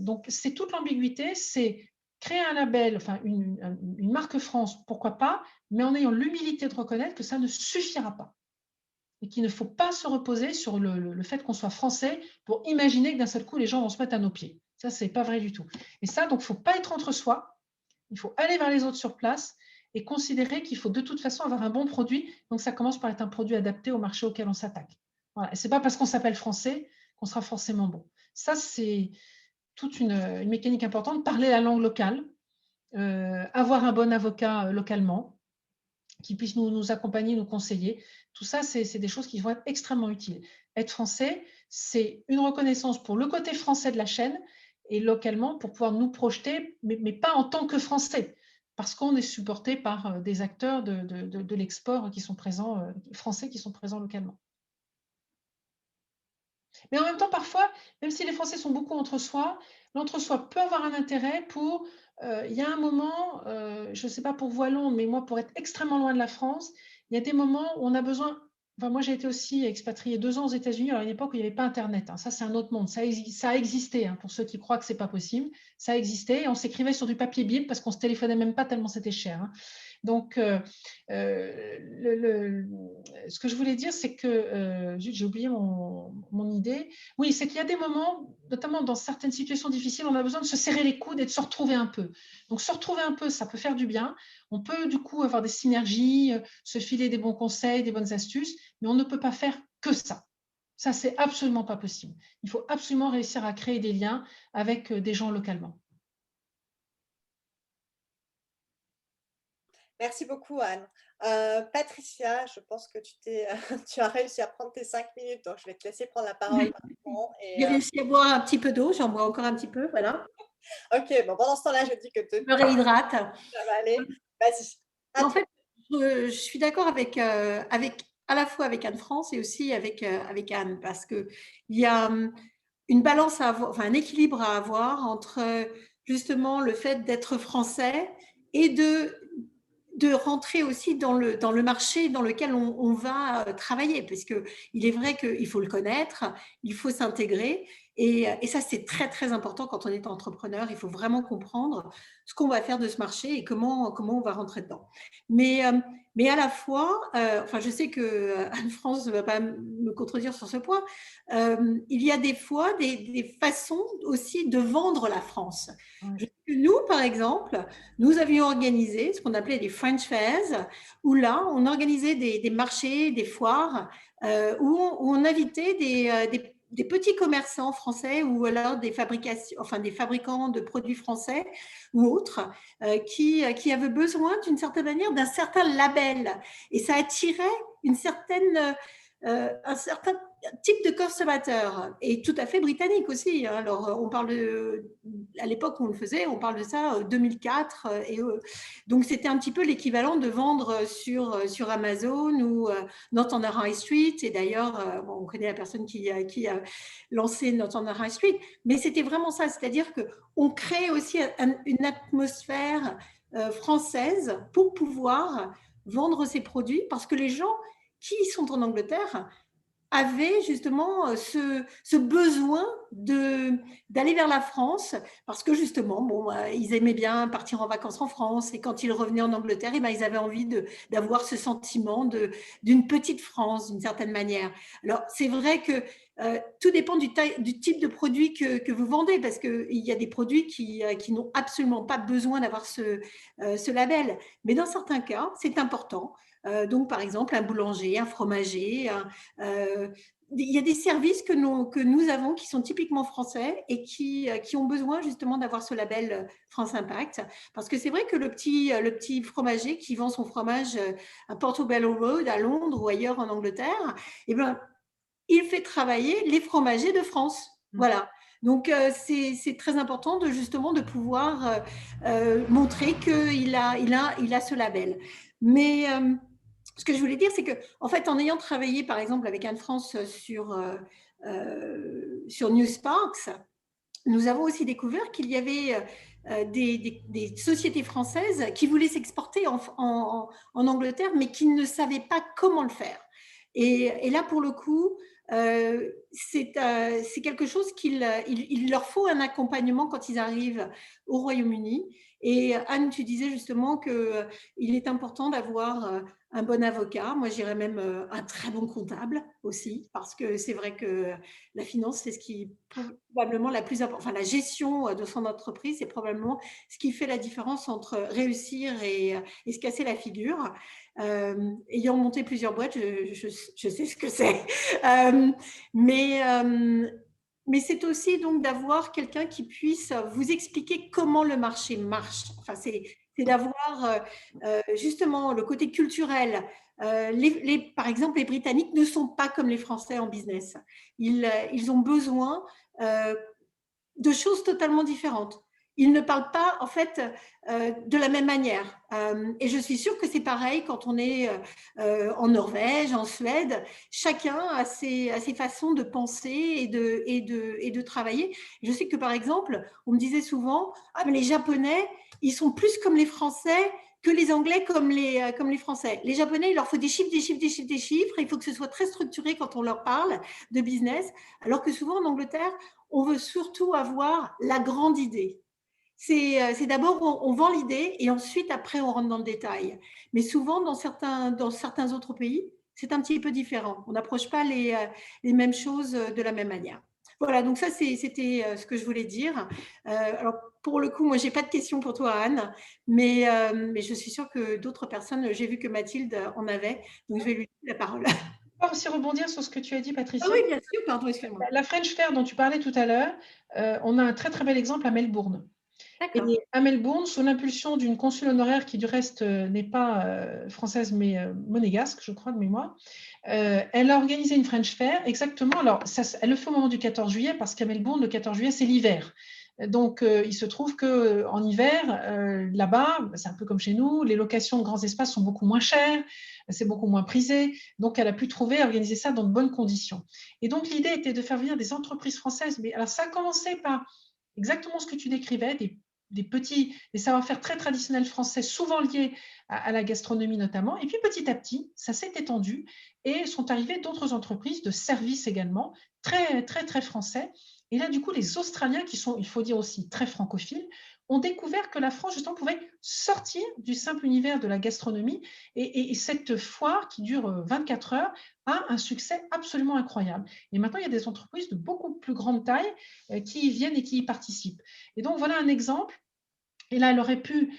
Donc, c'est toute l'ambiguïté, c'est créer un label, enfin une marque France, pourquoi pas, mais en ayant l'humilité de reconnaître que ça ne suffira pas. Et qu'il ne faut pas se reposer sur le fait qu'on soit français pour imaginer que d'un seul coup, les gens vont se mettre à nos pieds. Ça, ce n'est pas vrai du tout. Et ça, donc, il ne faut pas être entre soi. Il faut aller vers les autres sur place et considérer qu'il faut de toute façon avoir un bon produit. Donc, ça commence par être un produit adapté au marché auquel on s'attaque. Voilà. Et ce n'est pas parce qu'on s'appelle français qu'on sera forcément bon. Ça, c'est toute une mécanique importante. Parler la langue locale, avoir un bon avocat localement, qui puisse nous accompagner, nous conseiller. Tout ça, c'est des choses qui vont être extrêmement utiles. Être français, c'est une reconnaissance pour le côté français de la chaîne et localement pour pouvoir nous projeter, mais pas en tant que français, parce qu'on est supporté par des acteurs de l'export qui sont présents, français qui sont présents localement. Mais en même temps, parfois, même si les Français sont beaucoup entre soi, l'entre-soi peut avoir un intérêt pour… il y a un moment, je ne sais pas pour vous à Londres, mais moi, pour être extrêmement loin de la France, il y a des moments où on a besoin… Enfin, moi, j'ai été aussi expatriée 2 ans aux États-Unis, alors à une époque où il n'y avait pas Internet. Hein. Ça, c'est un autre monde. Ça a existé, hein, pour ceux qui croient que ce n'est pas possible. Ça a existé et on s'écrivait sur du papier bible parce qu'on ne se téléphonait même pas tellement c'était cher. Hein. Donc, ce que je voulais dire, c'est que… j'ai oublié mon idée. Oui, c'est qu'il y a des moments, notamment dans certaines situations difficiles, on a besoin de se serrer les coudes et de se retrouver un peu. Donc, se retrouver un peu, ça peut faire du bien. On peut, du coup, avoir des synergies, se filer des bons conseils, des bonnes astuces, mais on ne peut pas faire que ça. Ça, c'est absolument pas possible. Il faut absolument réussir à créer des liens avec des gens localement. Merci beaucoup, Anne. Patricia, je pense que tu as réussi à prendre tes 5 minutes, donc je vais te laisser prendre la parole maintenant. J'ai réussi à boire un petit peu d'eau, j'en bois encore un petit peu, voilà. Ok, bon, pendant ce temps-là, je dis que je me réhydrate. Ça va aller. Vas-y. En fait, je suis d'accord avec à la fois avec Anne-France et aussi avec Anne, parce qu'il y a une balance à avoir, enfin un équilibre à avoir entre justement le fait d'être français et de rentrer aussi dans le marché dans lequel on va travailler, parce qu'il est vrai qu'il faut le connaître, il faut s'intégrer, et ça c'est très très important quand on est entrepreneur. Il faut vraiment comprendre ce qu'on va faire de ce marché et comment on va rentrer dedans. Mais à la fois, enfin je sais que Anne-France ne va pas me contredire sur ce point, il y a des fois des façons aussi de vendre la France. Nous, par exemple, nous avions organisé ce qu'on appelait des French Fairs, où là, on organisait des marchés, des foires, où on invitait des petits commerçants français ou alors des fabricants de produits français ou autres qui avaient besoin d'une certaine manière d'un certain label. Et ça attirait un certain type de consommateur, et tout à fait britannique aussi. Alors, on parle à l'époque où on le faisait, on parle de ça 2004, et donc c'était un petit peu l'équivalent de vendre sur Amazon ou Not on the High Street. Et d'ailleurs, on connaît la personne qui a lancé Not on the High Street, mais c'était vraiment ça, c'est-à-dire qu'on crée aussi une atmosphère française pour pouvoir vendre ses produits, parce que les gens qui sont en Angleterre avaient justement ce besoin d'aller vers la France, parce que justement, ils aimaient bien partir en vacances en France, et quand ils revenaient en Angleterre, ils avaient envie d'avoir ce sentiment d'une petite France, d'une certaine manière. Alors, c'est vrai que tout dépend du type de produit que vous vendez, parce qu'il y a des produits qui n'ont absolument pas besoin d'avoir ce label. Mais dans certains cas, c'est important. Donc, par exemple, un boulanger, un fromager, il y a des services que nous avons qui sont typiquement français et qui ont besoin justement d'avoir ce label France Impact. Parce que c'est vrai que le petit fromager qui vend son fromage à Portobello Road, à Londres ou ailleurs en Angleterre, eh ben, il fait travailler les fromagers de France. Voilà. Donc, c'est très important justement de pouvoir montrer qu'il a ce label. Mais ce que je voulais dire, c'est qu'en fait, en ayant travaillé, par exemple, avec Anne-France sur Newsparks, nous avons aussi découvert qu'il y avait des sociétés françaises qui voulaient s'exporter en Angleterre, mais qui ne savaient pas comment le faire. Et là, pour le coup, c'est quelque chose il leur faut un accompagnement quand ils arrivent au Royaume-Uni. Et Anne, tu disais justement qu'il est important d'avoir un bon avocat. Moi, je dirais même un très bon comptable aussi, parce que c'est vrai que la finance, c'est ce qui probablement la plus importante. Enfin, la gestion de son entreprise, c'est probablement ce qui fait la différence entre réussir et se casser la figure. Ayant monté plusieurs boîtes, je sais ce que c'est. Mais c'est aussi donc d'avoir quelqu'un qui puisse vous expliquer comment le marché marche. Enfin, c'est d'avoir justement le côté culturel. Par exemple, les Britanniques ne sont pas comme les Français en business. Ils ont besoin de choses totalement différentes. Ils ne parlent pas, en fait, de la même manière. Et je suis sûre que c'est pareil quand on est en Norvège, en Suède. Chacun a ses façons de penser et de travailler. Je sais que, par exemple, on me disait souvent « Ah, mais les Japonais, ils sont plus comme les Français que les Anglais comme les Français. Les Japonais, il leur faut des chiffres, des chiffres, des chiffres, des chiffres. Il faut que ce soit très structuré quand on leur parle de business. Alors que souvent, en Angleterre, on veut surtout avoir la grande idée. C'est d'abord, on vend l'idée et ensuite, après, on rentre dans le détail. Mais souvent, dans certains autres pays, c'est un petit peu différent. On n'approche pas les mêmes choses de la même manière. Voilà, donc ça, c'était ce que je voulais dire. Alors, pour le coup, moi, je n'ai pas de questions pour toi, Anne, mais je suis sûre que d'autres personnes, j'ai vu que Mathilde en avait, donc je vais lui donner la parole. Je peux aussi rebondir sur ce que tu as dit, Patricia. Ah oui, bien sûr, pardon, excuse-moi. La French Fair dont tu parlais tout à l'heure, on a un très très bel exemple à Melbourne. Et à Melbourne, sous l'impulsion d'une consul honoraire qui du reste n'est pas française mais monégasque, je crois de mémoire, elle a organisé une French Fair exactement. Alors, elle le fait au moment du 14 juillet parce qu'à Melbourne, le 14 juillet, c'est l'hiver. Donc, il se trouve qu'en hiver, là-bas, c'est un peu comme chez nous, les locations de grands espaces sont beaucoup moins chères, c'est beaucoup moins prisé. Donc, elle a pu organiser ça dans de bonnes conditions. Et donc, l'idée était de faire venir des entreprises françaises. Mais alors, ça a commencé par exactement ce que tu décrivais, des savoir-faire très traditionnels français, souvent liés à la gastronomie notamment. Et puis, petit à petit, ça s'est étendu et sont arrivées d'autres entreprises de services également, très, très, très français. Et là, du coup, les Australiens, qui sont, il faut dire aussi, très francophiles, ont découvert que la France, justement, pouvait sortir du simple univers de la gastronomie. Et cette foire, qui dure 24 heures, a un succès absolument incroyable. Et maintenant, il y a des entreprises de beaucoup plus grande taille qui y viennent et qui y participent. Et donc, voilà un exemple. Et là, elle aurait pu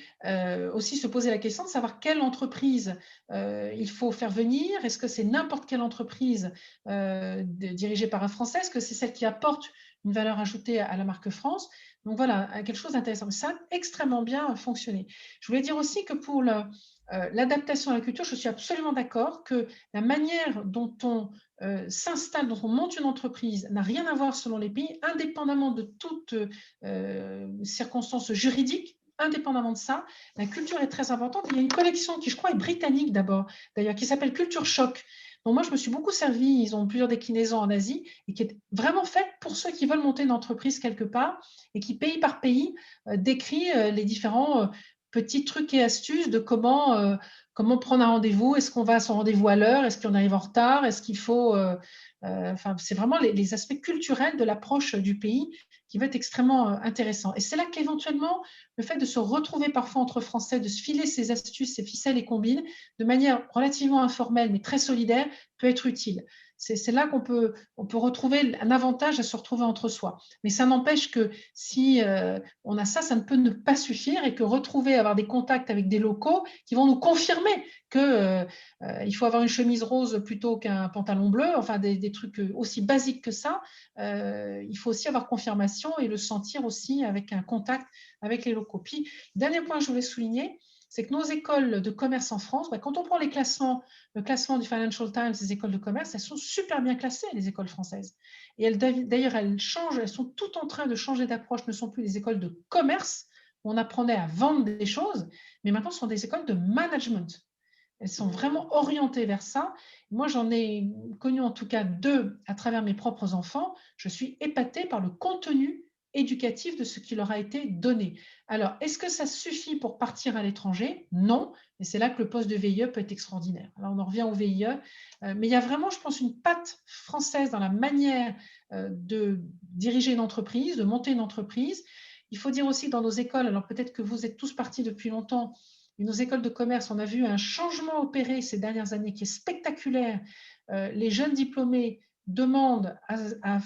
aussi se poser la question de savoir quelle entreprise il faut faire venir. Est-ce que c'est n'importe quelle entreprise dirigée par un Français? Est-ce que c'est celle qui apporte une valeur ajoutée à la marque France? Donc voilà, quelque chose d'intéressant. Ça a extrêmement bien fonctionné. Je voulais dire aussi que pour l'adaptation à la culture, je suis absolument d'accord que la manière dont on s'installe, dont on monte une entreprise n'a rien à voir selon les pays, indépendamment de toute circonstance juridique. Indépendamment de ça, la culture est très importante. Il y a une collection qui, je crois, est britannique d'abord, d'ailleurs, qui s'appelle Culture Shock. Donc moi, je me suis beaucoup servi, ils ont plusieurs déclinaisons en Asie, et qui est vraiment faite pour ceux qui veulent monter une entreprise quelque part, et qui, pays par pays, décrit les différents petits trucs et astuces de comment prendre un rendez-vous. Est-ce qu'on va à son rendez-vous à l'heure? Est-ce qu'on arrive en retard? Est-ce qu'il faut… c'est vraiment les aspects culturels de l'approche du pays qui va être extrêmement intéressant. Et c'est là qu'éventuellement, le fait de se retrouver parfois entre Français, de se filer ces astuces, ces ficelles et combines, de manière relativement informelle, mais très solidaire, peut être utile. C'est là qu'on peut retrouver un avantage à se retrouver entre soi. Mais ça n'empêche que si on a ça, ça ne peut ne pas suffire et que avoir des contacts avec des locaux qui vont nous confirmer qu'il faut avoir une chemise rose plutôt qu'un pantalon bleu, enfin des trucs aussi basiques que ça. Il faut aussi avoir confirmation et le sentir aussi avec un contact avec les locaux. Puis, dernier point que je voulais souligner, c'est que nos écoles de commerce en France, quand on prend le classement du Financial Times des écoles de commerce, elles sont super bien classées, les écoles françaises. Et d'ailleurs, elles changent, elles sont toutes en train de changer d'approche, ce ne sont plus des écoles de commerce où on apprenait à vendre des choses, mais maintenant, ce sont des écoles de management. Elles sont vraiment orientées vers ça. Moi, j'en ai connu en tout cas 2 à travers mes propres enfants. Je suis épatée par le contenu éducatif de ce qui leur a été donné. Alors, est-ce que ça suffit pour partir à l'étranger? Non, et c'est là que le poste de VIE peut être extraordinaire. Alors, on en revient au VIE, mais il y a vraiment, je pense, une patte française dans la manière de diriger une entreprise, de monter une entreprise. Il faut dire aussi que dans nos écoles, alors peut-être que vous êtes tous partis depuis longtemps, mais nos écoles de commerce, on a vu un changement opérer ces dernières années qui est spectaculaire. Les jeunes diplômés demandent à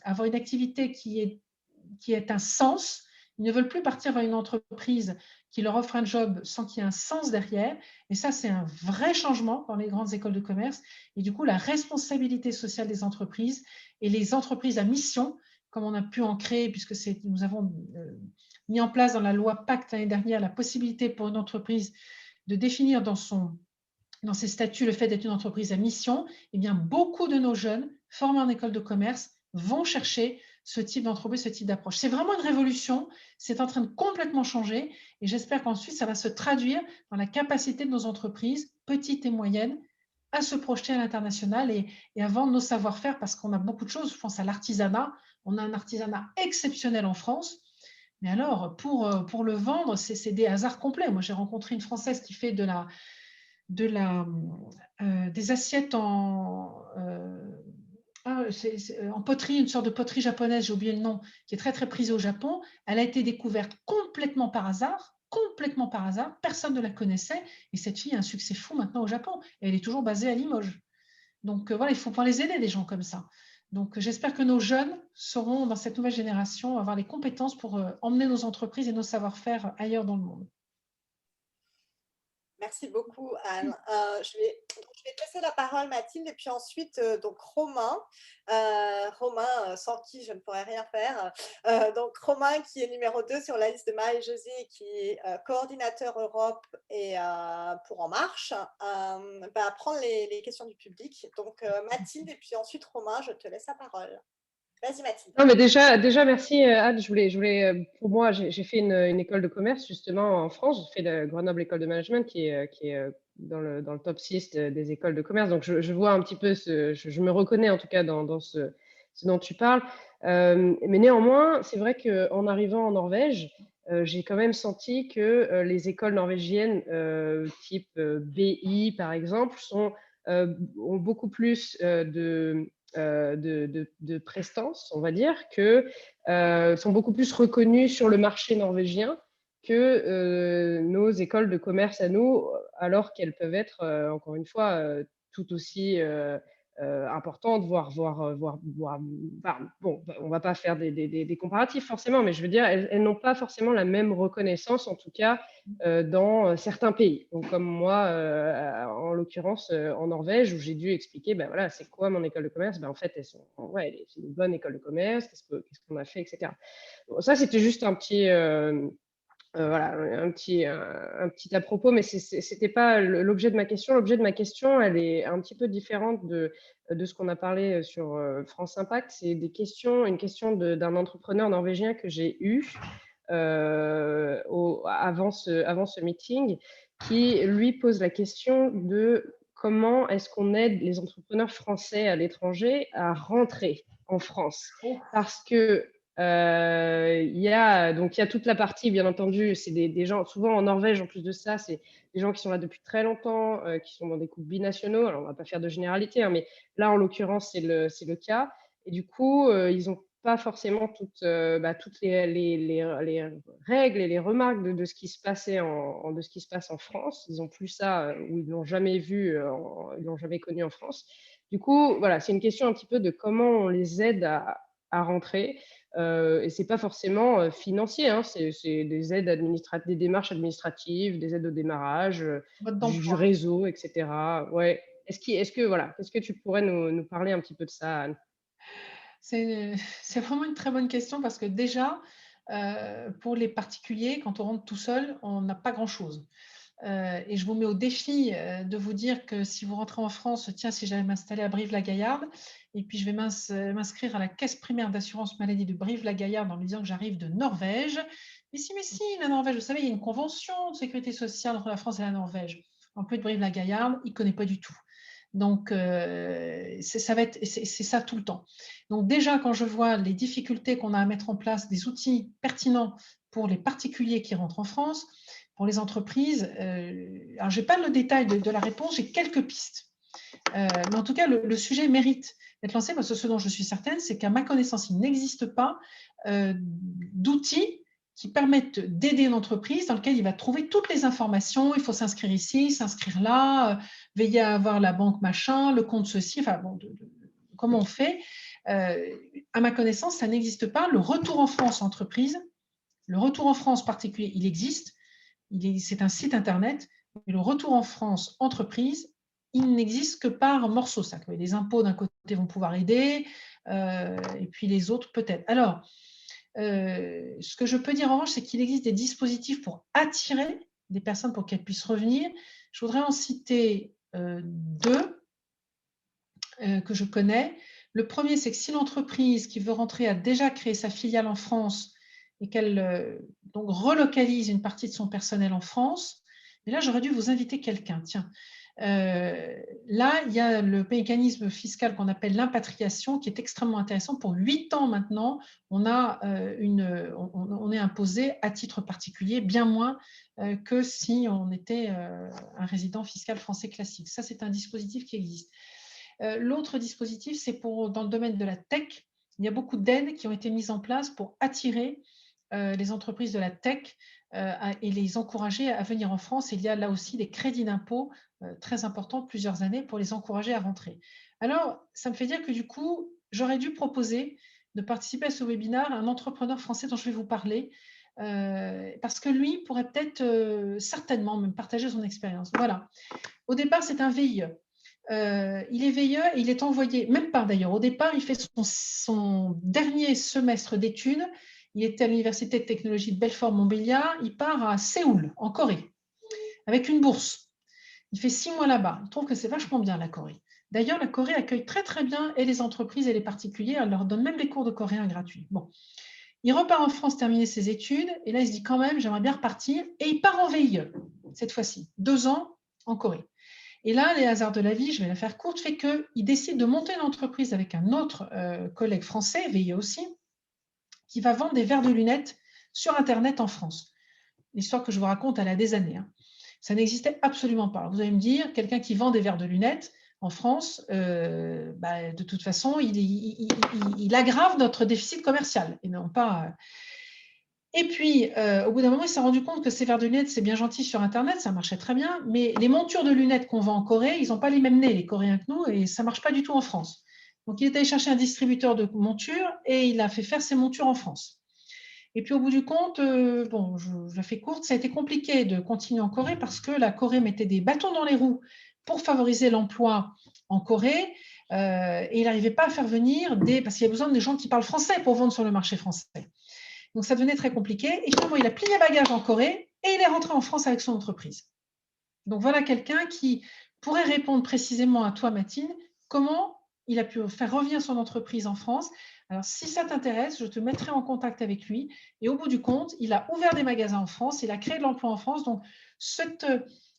avoir une activité qui ait un sens. Ils ne veulent plus partir vers une entreprise qui leur offre un job sans qu'il y ait un sens derrière. Et ça, c'est un vrai changement dans les grandes écoles de commerce. Et du coup, la responsabilité sociale des entreprises et les entreprises à mission, comme on a pu en créer, puisque nous avons mis en place dans la loi Pacte l'année dernière la possibilité pour une entreprise de définir dans ses statuts le fait d'être une entreprise à mission, eh bien, beaucoup de nos jeunes formés en école de commerce vont chercher ce type d'entreprise, ce type d'approche. C'est vraiment une révolution, c'est en train de complètement changer et j'espère qu'ensuite, ça va se traduire dans la capacité de nos entreprises, petites et moyennes, à se projeter à l'international et à vendre nos savoir-faire parce qu'on a beaucoup de choses. Je pense à l'artisanat. On a un artisanat exceptionnel en France. Mais alors, pour le vendre, c'est des hasards complets. Moi, j'ai rencontré une Française qui fait des assiettes en poterie, une sorte de poterie japonaise, j'ai oublié le nom, qui est très, très prisée au Japon. Elle a été découverte complètement par hasard. Personne ne la connaissait. Et cette fille a un succès fou maintenant au Japon. Et elle est toujours basée à Limoges. Donc, voilà, il faut pouvoir les aider, des gens comme ça. Donc, j'espère que nos jeunes sauront, dans cette nouvelle génération, avoir les compétences pour emmener nos entreprises et nos savoir-faire ailleurs dans le monde. Merci beaucoup, Anne. Je vais te laisser la parole, Mathilde, et puis ensuite, donc Romain, sans qui je ne pourrais rien faire. Donc, Romain, qui est numéro 2 sur la liste de Marie-Josée, qui est coordinateur Europe et pour En Marche, va prendre les questions du public. Donc, Mathilde, et puis ensuite, Romain, je te laisse la parole. Vas-y, Mathilde. Non, mais déjà merci, Anne. Pour moi, j'ai fait une école de commerce, justement, en France. J'ai fait la Grenoble École de Management, qui est dans le top 6 des écoles de commerce. Donc, je vois un petit peu, je me reconnais en tout cas dans ce dont tu parles. Mais néanmoins, c'est vrai qu'en arrivant en Norvège, j'ai quand même senti que les écoles norvégiennes, type BI, par exemple, ont beaucoup plus de prestance, on va dire, sont beaucoup plus reconnues sur le marché norvégien que nos écoles de commerce à nous, alors qu'elles peuvent être, encore une fois, tout aussi importantes, voire bon, on va pas faire des comparatifs forcément, mais je veux dire, elles n'ont pas forcément la même reconnaissance, en tout cas dans certains pays. Donc, comme moi, en l'occurrence en Norvège, où j'ai dû expliquer, ben voilà, c'est quoi mon école de commerce? Ben en fait, c'est une bonne école de commerce. Qu'est-ce qu'on a fait, etc. Bon, ça, c'était juste un petit voilà, un petit à propos, mais c'était pas l'objet de ma question. L'objet de ma question, elle est un petit peu différente de ce qu'on a parlé sur France Impact. C'est une question d'un entrepreneur norvégien que j'ai eu avant ce meeting, qui lui pose la question de comment est-ce qu'on aide les entrepreneurs français à l'étranger à rentrer en France. Parce que il y a toute la partie, bien entendu, c'est des gens, souvent en Norvège, en plus de ça, c'est des gens qui sont là depuis très longtemps, qui sont dans des couples binationaux. Alors, on ne va pas faire de généralité, hein, mais là, en l'occurrence, c'est le cas. Et du coup, ils n'ont pas forcément toutes les règles et les remarques de ce qui se passait de ce qui se passe en France. Ils n'ont plus ça, ou ils ne l'ont jamais vu, ils ne l'ont jamais connu en France. Du coup, voilà, c'est une question un petit peu de comment on les aide à rentrer. Et c'est pas forcément financier, hein, c'est des aides des démarches administratives, des aides au démarrage, du réseau, etc. Ouais. Est-ce que tu pourrais nous parler un petit peu de ça, Anne? C'est vraiment une très bonne question parce que déjà, pour les particuliers, quand on rentre tout seul, on n'a pas grand-chose. Et je vous mets au défi de vous dire que si vous rentrez en France, tiens, si j'allais m'installer à Brive-la-Gaillarde, et puis je vais m'inscrire à la caisse primaire d'assurance maladie de Brive-la-Gaillarde en me disant que j'arrive de Norvège. Mais si, la Norvège, vous savez, il y a une convention de sécurité sociale entre la France et la Norvège. En plus de Brive-la-Gaillarde, il ne connaît pas du tout. Donc, c'est ça tout le temps. Donc déjà, quand je vois les difficultés qu'on a à mettre en place, des outils pertinents pour les particuliers qui rentrent en France, pour les entreprises, alors je n'ai pas le détail de la réponse, j'ai quelques pistes. Mais en tout cas, le sujet mérite d'être lancé, parce que ce dont je suis certaine, c'est qu'à ma connaissance, il n'existe pas d'outils qui permettent d'aider une entreprise dans lequel il va trouver toutes les informations. Il faut s'inscrire ici, s'inscrire là, veiller à avoir la banque machin, le compte ceci, enfin bon, comment on fait. À ma connaissance, ça n'existe pas. Le retour en France entreprise, le retour en France particulier, il existe. C'est un site internet. Mais le retour en France entreprise, il n'existe que par morceaux. Ça, les impôts d'un côté vont pouvoir aider, et puis les autres peut-être. Alors, ce que je peux dire en revanche, c'est qu'il existe des dispositifs pour attirer des personnes pour qu'elles puissent revenir. Je voudrais en citer deux que je connais. Le premier, c'est que si l'entreprise qui veut rentrer a déjà créé sa filiale en France et qu'elle donc relocalise une partie de son personnel en France, et là, j'aurais dû vous inviter quelqu'un. Tiens, là, il y a le mécanisme fiscal qu'on appelle l'impatriation qui est extrêmement intéressant. Pour 8 ans maintenant, on est imposé à titre particulier bien moins que si on était un résident fiscal français classique. Ça, c'est un dispositif qui existe. L'autre dispositif, c'est dans le domaine de la tech. Il y a beaucoup d'aides qui ont été mises en place pour attirer les entreprises de la tech et les encourager à venir en France. Il y a là aussi des crédits d'impôt très importants, plusieurs années, pour les encourager à rentrer. Alors, ça me fait dire que du coup, j'aurais dû proposer de participer à ce webinaire à un entrepreneur français dont je vais vous parler, parce que lui pourrait peut-être certainement me partager son expérience. Voilà. Au départ, c'est un VIE. Il est VIE et il est envoyé, même pas d'ailleurs, au départ, il fait son dernier semestre d'études. Il était à l'Université de technologie de Belfort-Montbéliard. Il part à Séoul, en Corée, avec une bourse. Il fait 6 mois là-bas. Il trouve que c'est vachement bien, la Corée. D'ailleurs, la Corée accueille très, très bien et les entreprises et les particuliers. Elle leur donne même des cours de coréen gratuits. Bon. Il repart en France terminer ses études. Et là, il se dit quand même, j'aimerais bien repartir. Et il part en VIE, cette fois-ci. 2 ans en Corée. Et là, les hasards de la vie, je vais la faire courte, fait qu'il décide de monter une entreprise avec un autre collègue français, VIE aussi, qui va vendre des verres de lunettes sur Internet en France. L'histoire que je vous raconte, elle a des années. Hein. Ça n'existait absolument pas. Alors, vous allez me dire, quelqu'un qui vend des verres de lunettes en France, de toute façon, il aggrave notre déficit commercial et non pas... Et puis, au bout d'un moment, il s'est rendu compte que ces verres de lunettes, c'est bien gentil sur Internet, ça marchait très bien, mais les montures de lunettes qu'on vend en Corée, ils n'ont pas les mêmes nez, les Coréens, que nous, et ça ne marche pas du tout en France. Donc, il est allé chercher un distributeur de montures et il a fait faire ses montures en France. Et puis, au bout du compte, bon, je la fais courte, ça a été compliqué de continuer en Corée parce que la Corée mettait des bâtons dans les roues pour favoriser l'emploi en Corée et il n'arrivait pas à faire venir parce qu'il y a besoin de gens qui parlent français pour vendre sur le marché français. Donc, ça devenait très compliqué. Et finalement, il a plié bagage en Corée et il est rentré en France avec son entreprise. Donc, voilà quelqu'un qui pourrait répondre précisément à toi, Mathilde, comment il a pu faire revenir son entreprise en France. Alors, si ça t'intéresse, je te mettrai en contact avec lui. Et au bout du compte, il a ouvert des magasins en France, il a créé de l'emploi en France. Donc, cet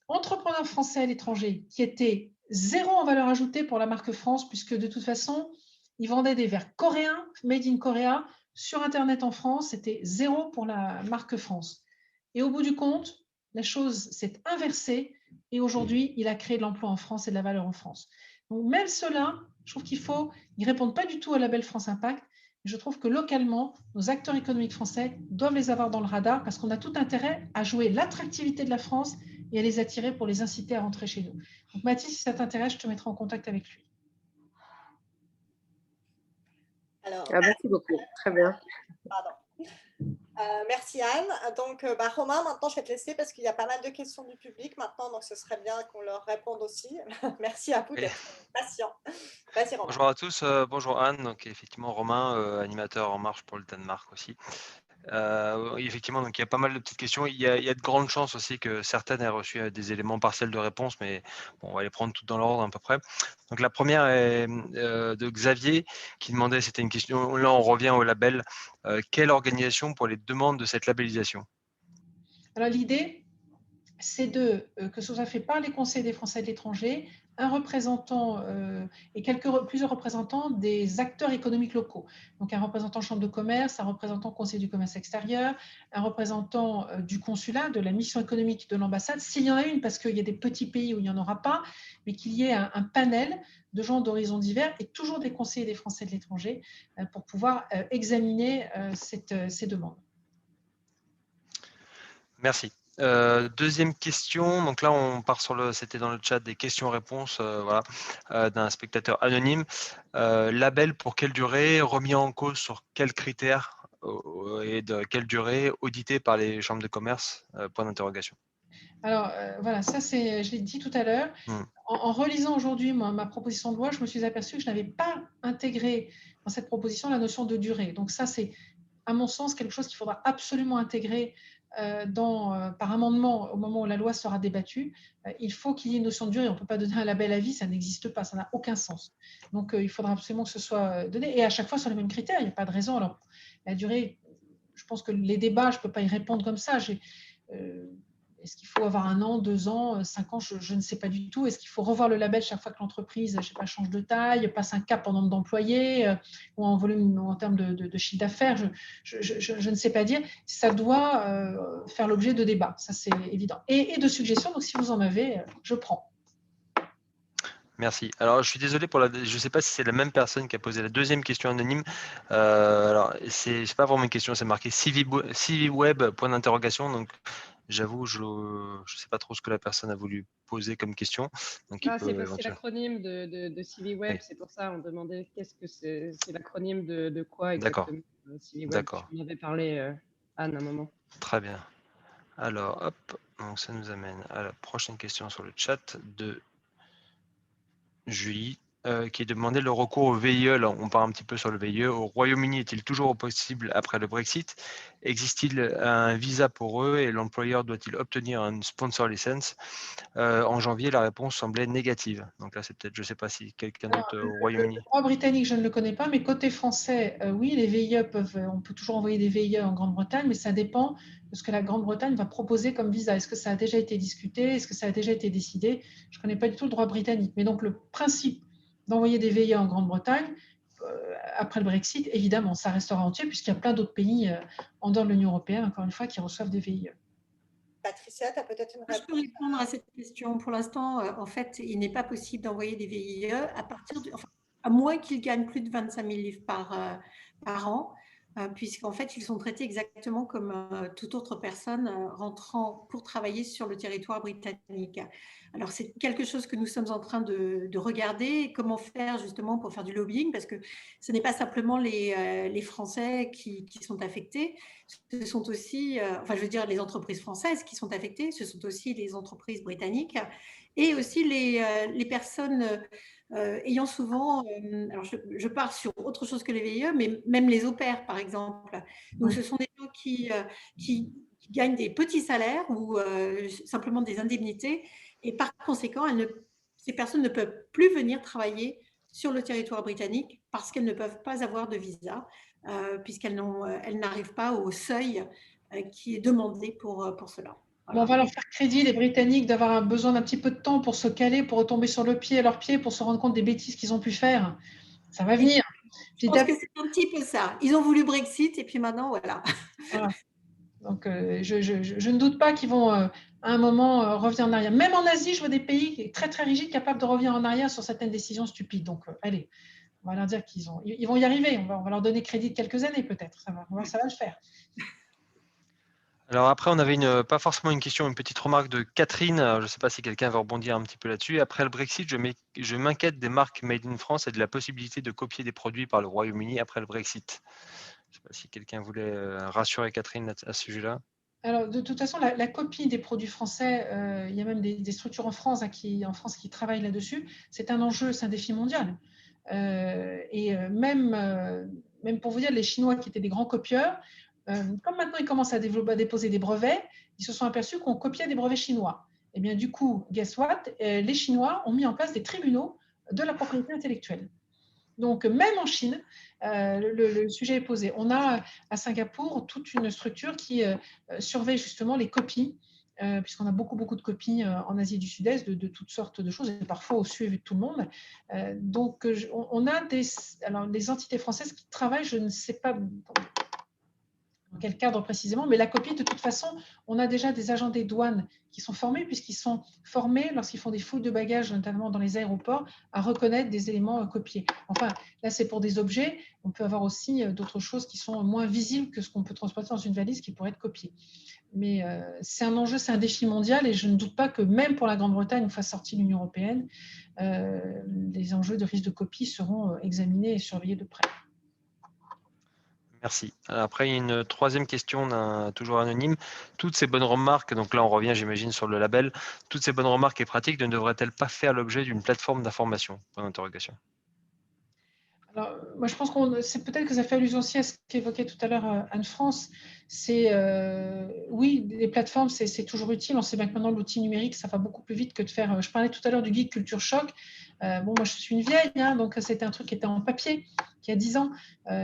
entrepreneur français à l'étranger qui était zéro en valeur ajoutée pour la marque France, puisque de toute façon, il vendait des verres coréens, made in Korea, sur Internet en France, c'était zéro pour la marque France. Et au bout du compte, la chose s'est inversée et aujourd'hui, il a créé de l'emploi en France et de la valeur en France. Donc, même cela, je trouve qu'ils ne répondent pas du tout à label France Impact. Je trouve que localement, nos acteurs économiques français doivent les avoir dans le radar parce qu'on a tout intérêt à jouer l'attractivité de la France et à les attirer pour les inciter à rentrer chez nous. Donc, Mathilde, si ça t'intéresse, je te mettrai en contact avec lui. Alors, merci beaucoup, très bien. Pardon. Merci Anne. Donc, Romain, maintenant je vais te laisser parce qu'il y a pas mal de questions du public maintenant, donc ce serait bien qu'on leur réponde aussi. Merci à vous d'être patients. Vas-y Romain. Bonjour à tous, bonjour Anne, donc effectivement Romain, animateur En Marche pour le Danemark aussi. Effectivement, donc il y a pas mal de petites questions. Il y a de grandes chances aussi que certaines aient reçu des éléments partiels de réponse, mais bon, on va les prendre toutes dans l'ordre à peu près. Donc la première est de Xavier qui demandait, c'était une question, là on revient au label, quelle organisation pour les demandes de cette labellisation? Alors l'idée, c'est que ce soit fait par les conseils des Français de l'étranger un représentant et plusieurs représentants des acteurs économiques locaux. Donc, un représentant chambre de commerce, un représentant conseil du commerce extérieur, un représentant du consulat, de la mission économique de l'ambassade, s'il y en a une, parce qu'il y a des petits pays où il n'y en aura pas, mais qu'il y ait un panel de gens d'horizons divers et toujours des conseillers des Français de l'étranger pour pouvoir examiner ces demandes. Merci. Deuxième question, donc là on part sur c'était dans le chat des questions-réponses d'un spectateur anonyme. Label pour quelle durée, remis en cause sur quels critères et de quelle durée, audité par les chambres de commerce, point d'interrogation. Alors voilà, ça c'est, je l'ai dit tout à l'heure, en relisant aujourd'hui ma proposition de loi, je me suis aperçue que je n'avais pas intégré dans cette proposition la notion de durée. Donc ça c'est, à mon sens, quelque chose qu'il faudra absolument intégrer par amendement au moment où la loi sera débattue. Il faut qu'il y ait une notion de durée. On ne peut pas donner un label à vie, ça n'existe pas, ça n'a aucun sens. Donc il faudra absolument que ce soit donné, et à chaque fois sur les mêmes critères, il n'y a pas de raison. Alors la durée, je pense que les débats, je ne peux pas y répondre comme ça. Est-ce qu'il faut avoir 1 an, 2 ans, 5 ans, je ne sais pas du tout. Est-ce qu'il faut revoir le label chaque fois que l'entreprise, je sais pas, change de taille, passe un cap en nombre d'employés ou en volume, ou en termes de chiffre d'affaires, je ne sais pas dire. Ça doit faire l'objet de débats, ça c'est évident. Et de suggestions, donc si vous en avez, je prends. Merci. Alors, je suis désolé je ne sais pas si c'est la même personne qui a posé la deuxième question anonyme. Alors, c'est pas vraiment une question, c'est marqué CV Web, point d'interrogation. Donc, j'avoue, je ne sais pas trop ce que la personne a voulu poser comme question. Donc, c'est l'acronyme de CV Web, oui. C'est pour ça on demandait qu'est-ce que c'est l'acronyme de quoi exactement. CV Web, tu m'avais parlé, Anne, à un moment. Très bien. Alors, hop, donc ça nous amène à la prochaine question sur le chat de Julie, qui demandait le recours au VIE. Là, on part un petit peu sur le VIE. Au Royaume-Uni, est-il toujours possible après le Brexit? Existe-t-il un visa pour eux et l'employeur doit-il obtenir un sponsor license? En janvier, la réponse semblait négative. Donc là, c'est peut-être, je ne sais pas si quelqu'un d'autre au Royaume-Uni. Le droit britannique, je ne le connais pas, mais côté français, oui, les VIE on peut toujours envoyer des VIE en Grande-Bretagne, mais ça dépend de ce que la Grande-Bretagne va proposer comme visa. Est-ce que ça a déjà été discuté? Est-ce que ça a déjà été décidé? Je ne connais pas du tout le droit britannique. Mais donc, le principe d'envoyer des VIE en Grande-Bretagne, après le Brexit, évidemment, ça restera entier, puisqu'il y a plein d'autres pays en dehors de l'Union européenne, encore une fois, qui reçoivent des VIE. Patricia, tu as peut-être une réponse? Je peux répondre à cette question. Pour l'instant, en fait, il n'est pas possible d'envoyer des VIE à moins qu'ils gagnent plus de 25 000 livres par an, puisqu'en fait, ils sont traités exactement comme toute autre personne rentrant pour travailler sur le territoire britannique. Alors, c'est quelque chose que nous sommes en train de regarder, comment faire justement pour faire du lobbying, parce que ce n'est pas simplement les Français qui sont affectés, ce sont aussi, enfin je veux dire les entreprises françaises qui sont affectées, ce sont aussi les entreprises britanniques et aussi les personnes ayant souvent, alors je pars sur autre chose que les VIE, mais même les au pairs par exemple. Donc ce sont des gens qui gagnent des petits salaires ou simplement des indemnités et par conséquent, ces personnes ne peuvent plus venir travailler sur le territoire britannique parce qu'elles ne peuvent pas avoir de visa, puisqu'elles n'arrivent pas au seuil qui est demandé pour cela. Voilà. On va leur faire crédit, les Britanniques, d'avoir besoin d'un petit peu de temps pour se caler, pour retomber sur leurs pieds, pour se rendre compte des bêtises qu'ils ont pu faire. Ça va venir. Je pense que c'est un petit peu ça. Ils ont voulu Brexit et puis maintenant, voilà. Donc, je ne doute pas qu'ils vont à un moment revenir en arrière. Même en Asie, je vois des pays très, très rigides capables de revenir en arrière sur certaines décisions stupides. Donc, allez, on va leur dire qu'ils vont y arriver. On va leur donner crédit de quelques années peut-être. Ça va le faire. Alors après, on avait pas forcément une question, une petite remarque de Catherine. Je ne sais pas si quelqu'un va rebondir un petit peu là-dessus. Après le Brexit, je m'inquiète des marques Made in France et de la possibilité de copier des produits par le Royaume-Uni après le Brexit. Je ne sais pas si quelqu'un voulait rassurer Catherine à ce sujet-là. Alors, de toute façon, la copie des produits français, il y a même des structures en France, qui travaillent là-dessus. C'est un enjeu, c'est un défi mondial. Même pour vous dire, les Chinois qui étaient des grands copieurs, comme maintenant ils commencent à déposer des brevets, ils se sont aperçus qu'on copiait des brevets chinois. Et bien du coup, guess what? Les Chinois ont mis en place des tribunaux de la propriété intellectuelle. Donc, même en Chine, le sujet est posé. On a à Singapour toute une structure qui surveille justement les copies puisqu'on a beaucoup de copies en Asie du Sud-Est de toutes sortes de choses, et parfois au su et vu de tout le monde. Donc, on a les entités françaises qui travaillent, je ne sais pas dans quel cadre précisément, mais la copie, de toute façon, on a déjà des agents des douanes qui sont formés, puisqu'ils sont formés, lorsqu'ils font des fouilles de bagages, notamment dans les aéroports, à reconnaître des éléments copiés. Enfin, là, c'est pour des objets. On peut avoir aussi d'autres choses qui sont moins visibles que ce qu'on peut transporter dans une valise qui pourrait être copié. Mais c'est un enjeu, c'est un défi mondial, et je ne doute pas que même pour la Grande-Bretagne, une fois sortie de l'Union européenne, les enjeux de risque de copie seront examinés et surveillés de près. Merci. Après, il y a une troisième question toujours anonyme. Toutes ces bonnes remarques, donc là on revient j'imagine sur le label, toutes ces bonnes remarques et pratiques ne devraient-elles pas faire l'objet d'une plateforme d'information? Point d'interrogation. Alors, moi, je pense c'est peut-être que ça fait allusion aussi à ce qu'évoquait tout à l'heure Anne-France. Oui, les plateformes, c'est toujours utile. On sait bien que maintenant, l'outil numérique, ça va beaucoup plus vite que de faire… Je parlais tout à l'heure du guide Culture Choc. Bon, moi, je suis une vieille, hein, donc c'était un truc qui était en papier, qui a 10 ans.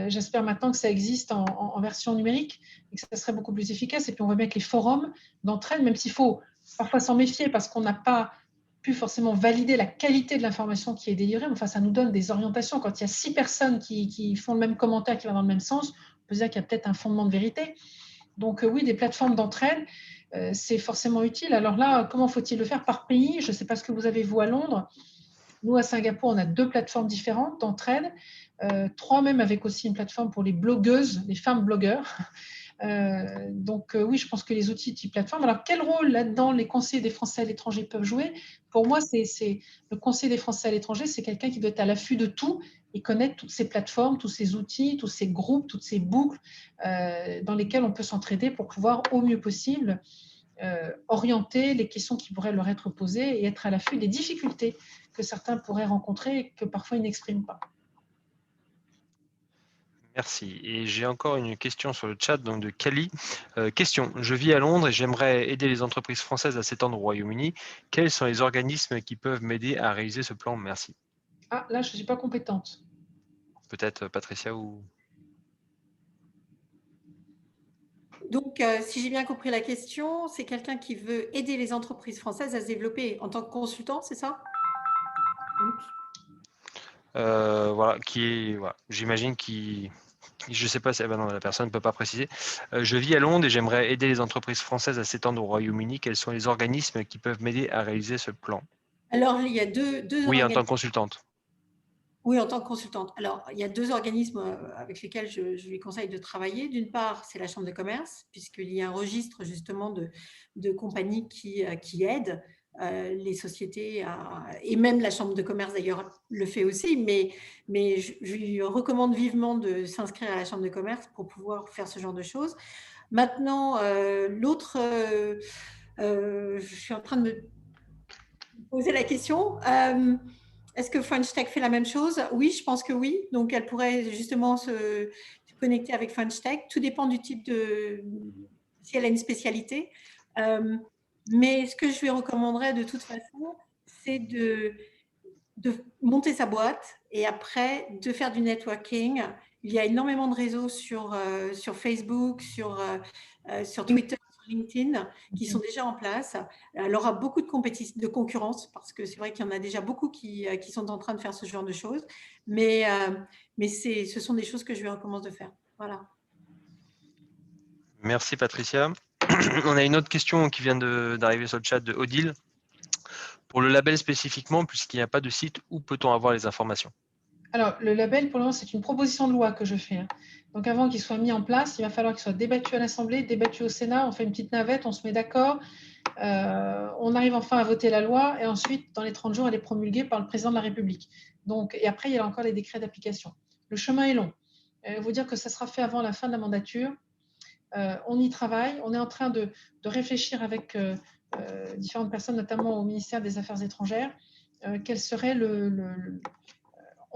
J'espère maintenant que ça existe en version numérique et que ça serait beaucoup plus efficace. Et puis, on voit bien que les forums d'entraide, même s'il faut parfois s'en méfier parce qu'on n'a pas pu forcément valider la qualité de l'information qui est délivrée, mais enfin, ça nous donne des orientations. Quand il y a 6 personnes qui font le même commentaire, qui va dans le même sens, on peut dire qu'il y a peut-être un fondement de vérité. Donc oui, des plateformes d'entraide, c'est forcément utile. Alors là, comment faut-il le faire par pays? Je ne sais pas ce que vous avez, vous, à Londres. Nous, à Singapour, on a 2 plateformes différentes d'entraide, 3 même, avec aussi une plateforme pour les blogueuses, les femmes blogueurs. Donc oui, je pense que les outils type plateforme. Alors, quel rôle là-dedans les conseillers des Français à l'étranger peuvent jouer? Pour moi, le conseiller des Français à l'étranger, c'est quelqu'un qui doit être à l'affût de tout et connaître toutes ces plateformes, tous ces outils, tous ces groupes, toutes ces boucles dans lesquelles on peut s'entraider pour pouvoir au mieux possible orienter les questions qui pourraient leur être posées et être à l'affût des difficultés que certains pourraient rencontrer et que parfois ils n'expriment pas. Merci. Et j'ai encore une question sur le chat donc de Kali. Question, je vis à Londres et j'aimerais aider les entreprises françaises à s'étendre au Royaume-Uni. Quels sont les organismes qui peuvent m'aider à réaliser ce plan? Merci. Ah, là, je ne suis pas compétente. Peut-être Patricia ou… Donc, si j'ai bien compris la question, c'est quelqu'un qui veut aider les entreprises françaises à se développer en tant que consultant, c'est ça? Voilà, j'imagine qui… Je ne sais pas, non, la personne ne peut pas préciser. Je vis à Londres et j'aimerais aider les entreprises françaises à s'étendre au Royaume-Uni. Quels sont les organismes qui peuvent m'aider à réaliser ce plan? Alors, il y a deux Oui, organismes. en tant que consultante. Oui, en tant que consultante. Alors, il y a 2 organismes avec lesquels je lui conseille de travailler. D'une part, c'est la Chambre de commerce, puisqu'il y a un registre justement de compagnies qui aident les sociétés et même la Chambre de commerce d'ailleurs le fait aussi, mais je lui recommande vivement de s'inscrire à la Chambre de commerce pour pouvoir faire ce genre de choses. Maintenant, l'autre, je suis en train de me poser la question. Est-ce que French Tech fait la même chose? Oui, je pense que oui. Donc, elle pourrait justement se connecter avec French Tech. Tout dépend du type si elle a une spécialité. Mais ce que je lui recommanderais de toute façon, c'est de monter sa boîte et après de faire du networking. Il y a énormément de réseaux sur Facebook, sur Twitter, sur LinkedIn qui sont déjà en place. Elle aura beaucoup de concurrence parce que c'est vrai qu'il y en a déjà beaucoup qui sont en train de faire ce genre de choses. Mais ce sont des choses que je lui recommande de faire. Voilà. Merci Patricia. On a une autre question qui vient d'arriver sur le chat de Odile. Pour le label spécifiquement, puisqu'il n'y a pas de site, où peut-on avoir les informations? Alors, le label, pour le moment, c'est une proposition de loi que je fais. Donc, avant qu'il soit mis en place, il va falloir qu'il soit débattu à l'Assemblée, débattu au Sénat. On fait une petite navette, on se met d'accord. On arrive enfin à voter la loi et ensuite, dans les 30 jours, elle est promulguée par le président de la République. Donc, et après, il y a encore les décrets d'application. Le chemin est long. Vous dire que ça sera fait avant la fin de la mandature. On y travaille. On est en train de réfléchir avec différentes personnes, notamment au ministère des Affaires étrangères, quel serait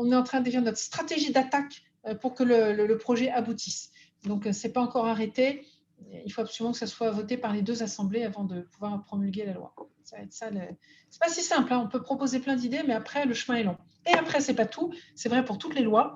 on est en train de définir notre stratégie d'attaque pour que le projet aboutisse. Donc, ce n'est pas encore arrêté. Il faut absolument que ça soit voté par les 2 assemblées avant de pouvoir promulguer la loi. Ça va être ça. C'est pas si simple. Hein. On peut proposer plein d'idées, mais après, le chemin est long. Et après, c'est pas tout. C'est vrai pour toutes les lois.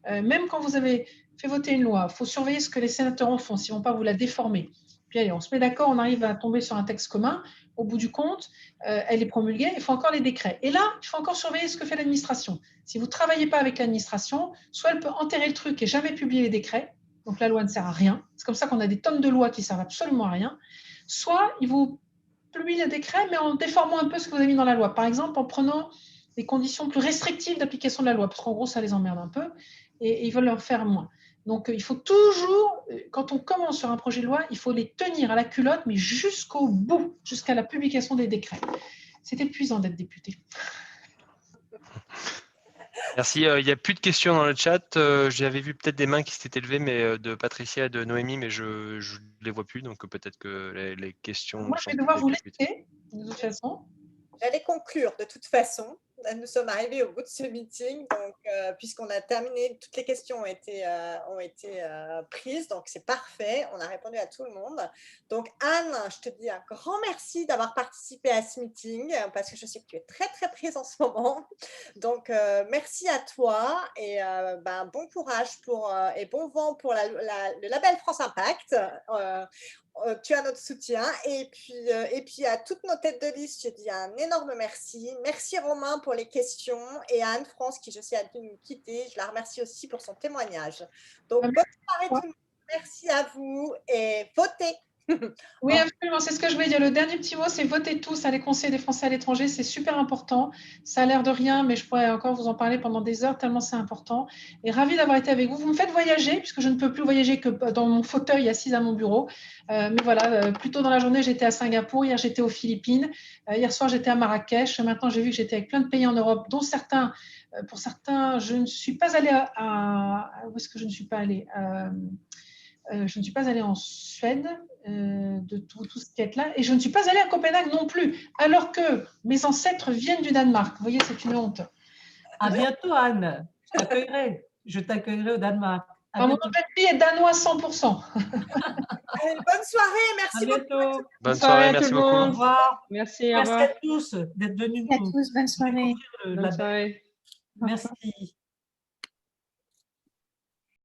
Même quand vous avez fait voter une loi, il faut surveiller ce que les sénateurs en font, s'ils ne vont pas vous la déformer. puis allez, on se met d'accord, on arrive à tomber sur un texte commun. Au bout du compte, elle est promulguée, il faut encore les décrets. Et là, il faut encore surveiller ce que fait l'administration. Si vous ne travaillez pas avec l'administration, soit elle peut enterrer le truc et jamais publier les décrets, donc la loi ne sert à rien. C'est comme ça qu'on a des tonnes de lois qui ne servent absolument à rien. Soit ils vous publient les décrets, mais en déformant un peu ce que vous avez mis dans la loi. Par exemple, en prenant des conditions plus restrictives d'application de la loi, parce qu'en gros, ça les emmerde un peu, et ils veulent en faire moins. Donc, il faut toujours, quand on commence sur un projet de loi, il faut les tenir à la culotte, mais jusqu'au bout, jusqu'à la publication des décrets. C'est épuisant d'être député. Merci. Il n'y a plus de questions dans le chat. J'avais vu peut-être des mains qui s'étaient levées, mais de Patricia et de Noémie, mais je ne les vois plus, donc peut-être que les questions. Moi, je vais devoir vous laisser, de toute façon. J'allais conclure de toute façon. Nous sommes arrivés au bout de ce meeting, donc puisqu'on a terminé, toutes les questions ont été prises, donc c'est parfait, on a répondu à tout le monde. Donc Anne, je te dis un grand merci d'avoir participé à ce meeting, parce que je sais que tu es très très prise en ce moment. Donc merci à toi et bon courage et bon vent pour le label France Impact. Tu as notre soutien et puis à toutes nos têtes de liste, je dis un énorme merci. Merci Romain pour les questions et à Anne-France qui je sais a dû nous quitter. Je la remercie aussi pour son témoignage. Donc bonne soirée tout le monde. Merci à vous et votez. Oui, absolument, c'est ce que je voulais dire. Le dernier petit mot, c'est votez tous à les conseils des Français à l'étranger. C'est super important. Ça a l'air de rien, mais je pourrais encore vous en parler pendant des heures, tellement c'est important. Et ravie d'avoir été avec vous. Vous me faites voyager, puisque je ne peux plus voyager que dans mon fauteuil assise à mon bureau. Mais voilà, plus tôt dans la journée, j'étais à Singapour. Hier, j'étais aux Philippines. Hier soir, j'étais à Marrakech. Maintenant, j'ai vu que j'étais avec plein de pays en Europe, dont certains. Pour certains, je ne suis pas allée où est-ce que je ne suis pas allée je ne suis pas allée en Suède, de tout ce qui est là, et je ne suis pas allée à Copenhague non plus, alors que mes ancêtres viennent du Danemark. Vous voyez, c'est une honte. À bientôt, Anne. Je t'accueillerai au Danemark. Mon fille est danois 100%. Allez, bonne soirée, merci beaucoup. Bonne soirée, merci beaucoup. Au revoir. Merci, au merci revoir. à tous d'être venus Merci à tous, bonne soirée. Bonne soirée. Merci.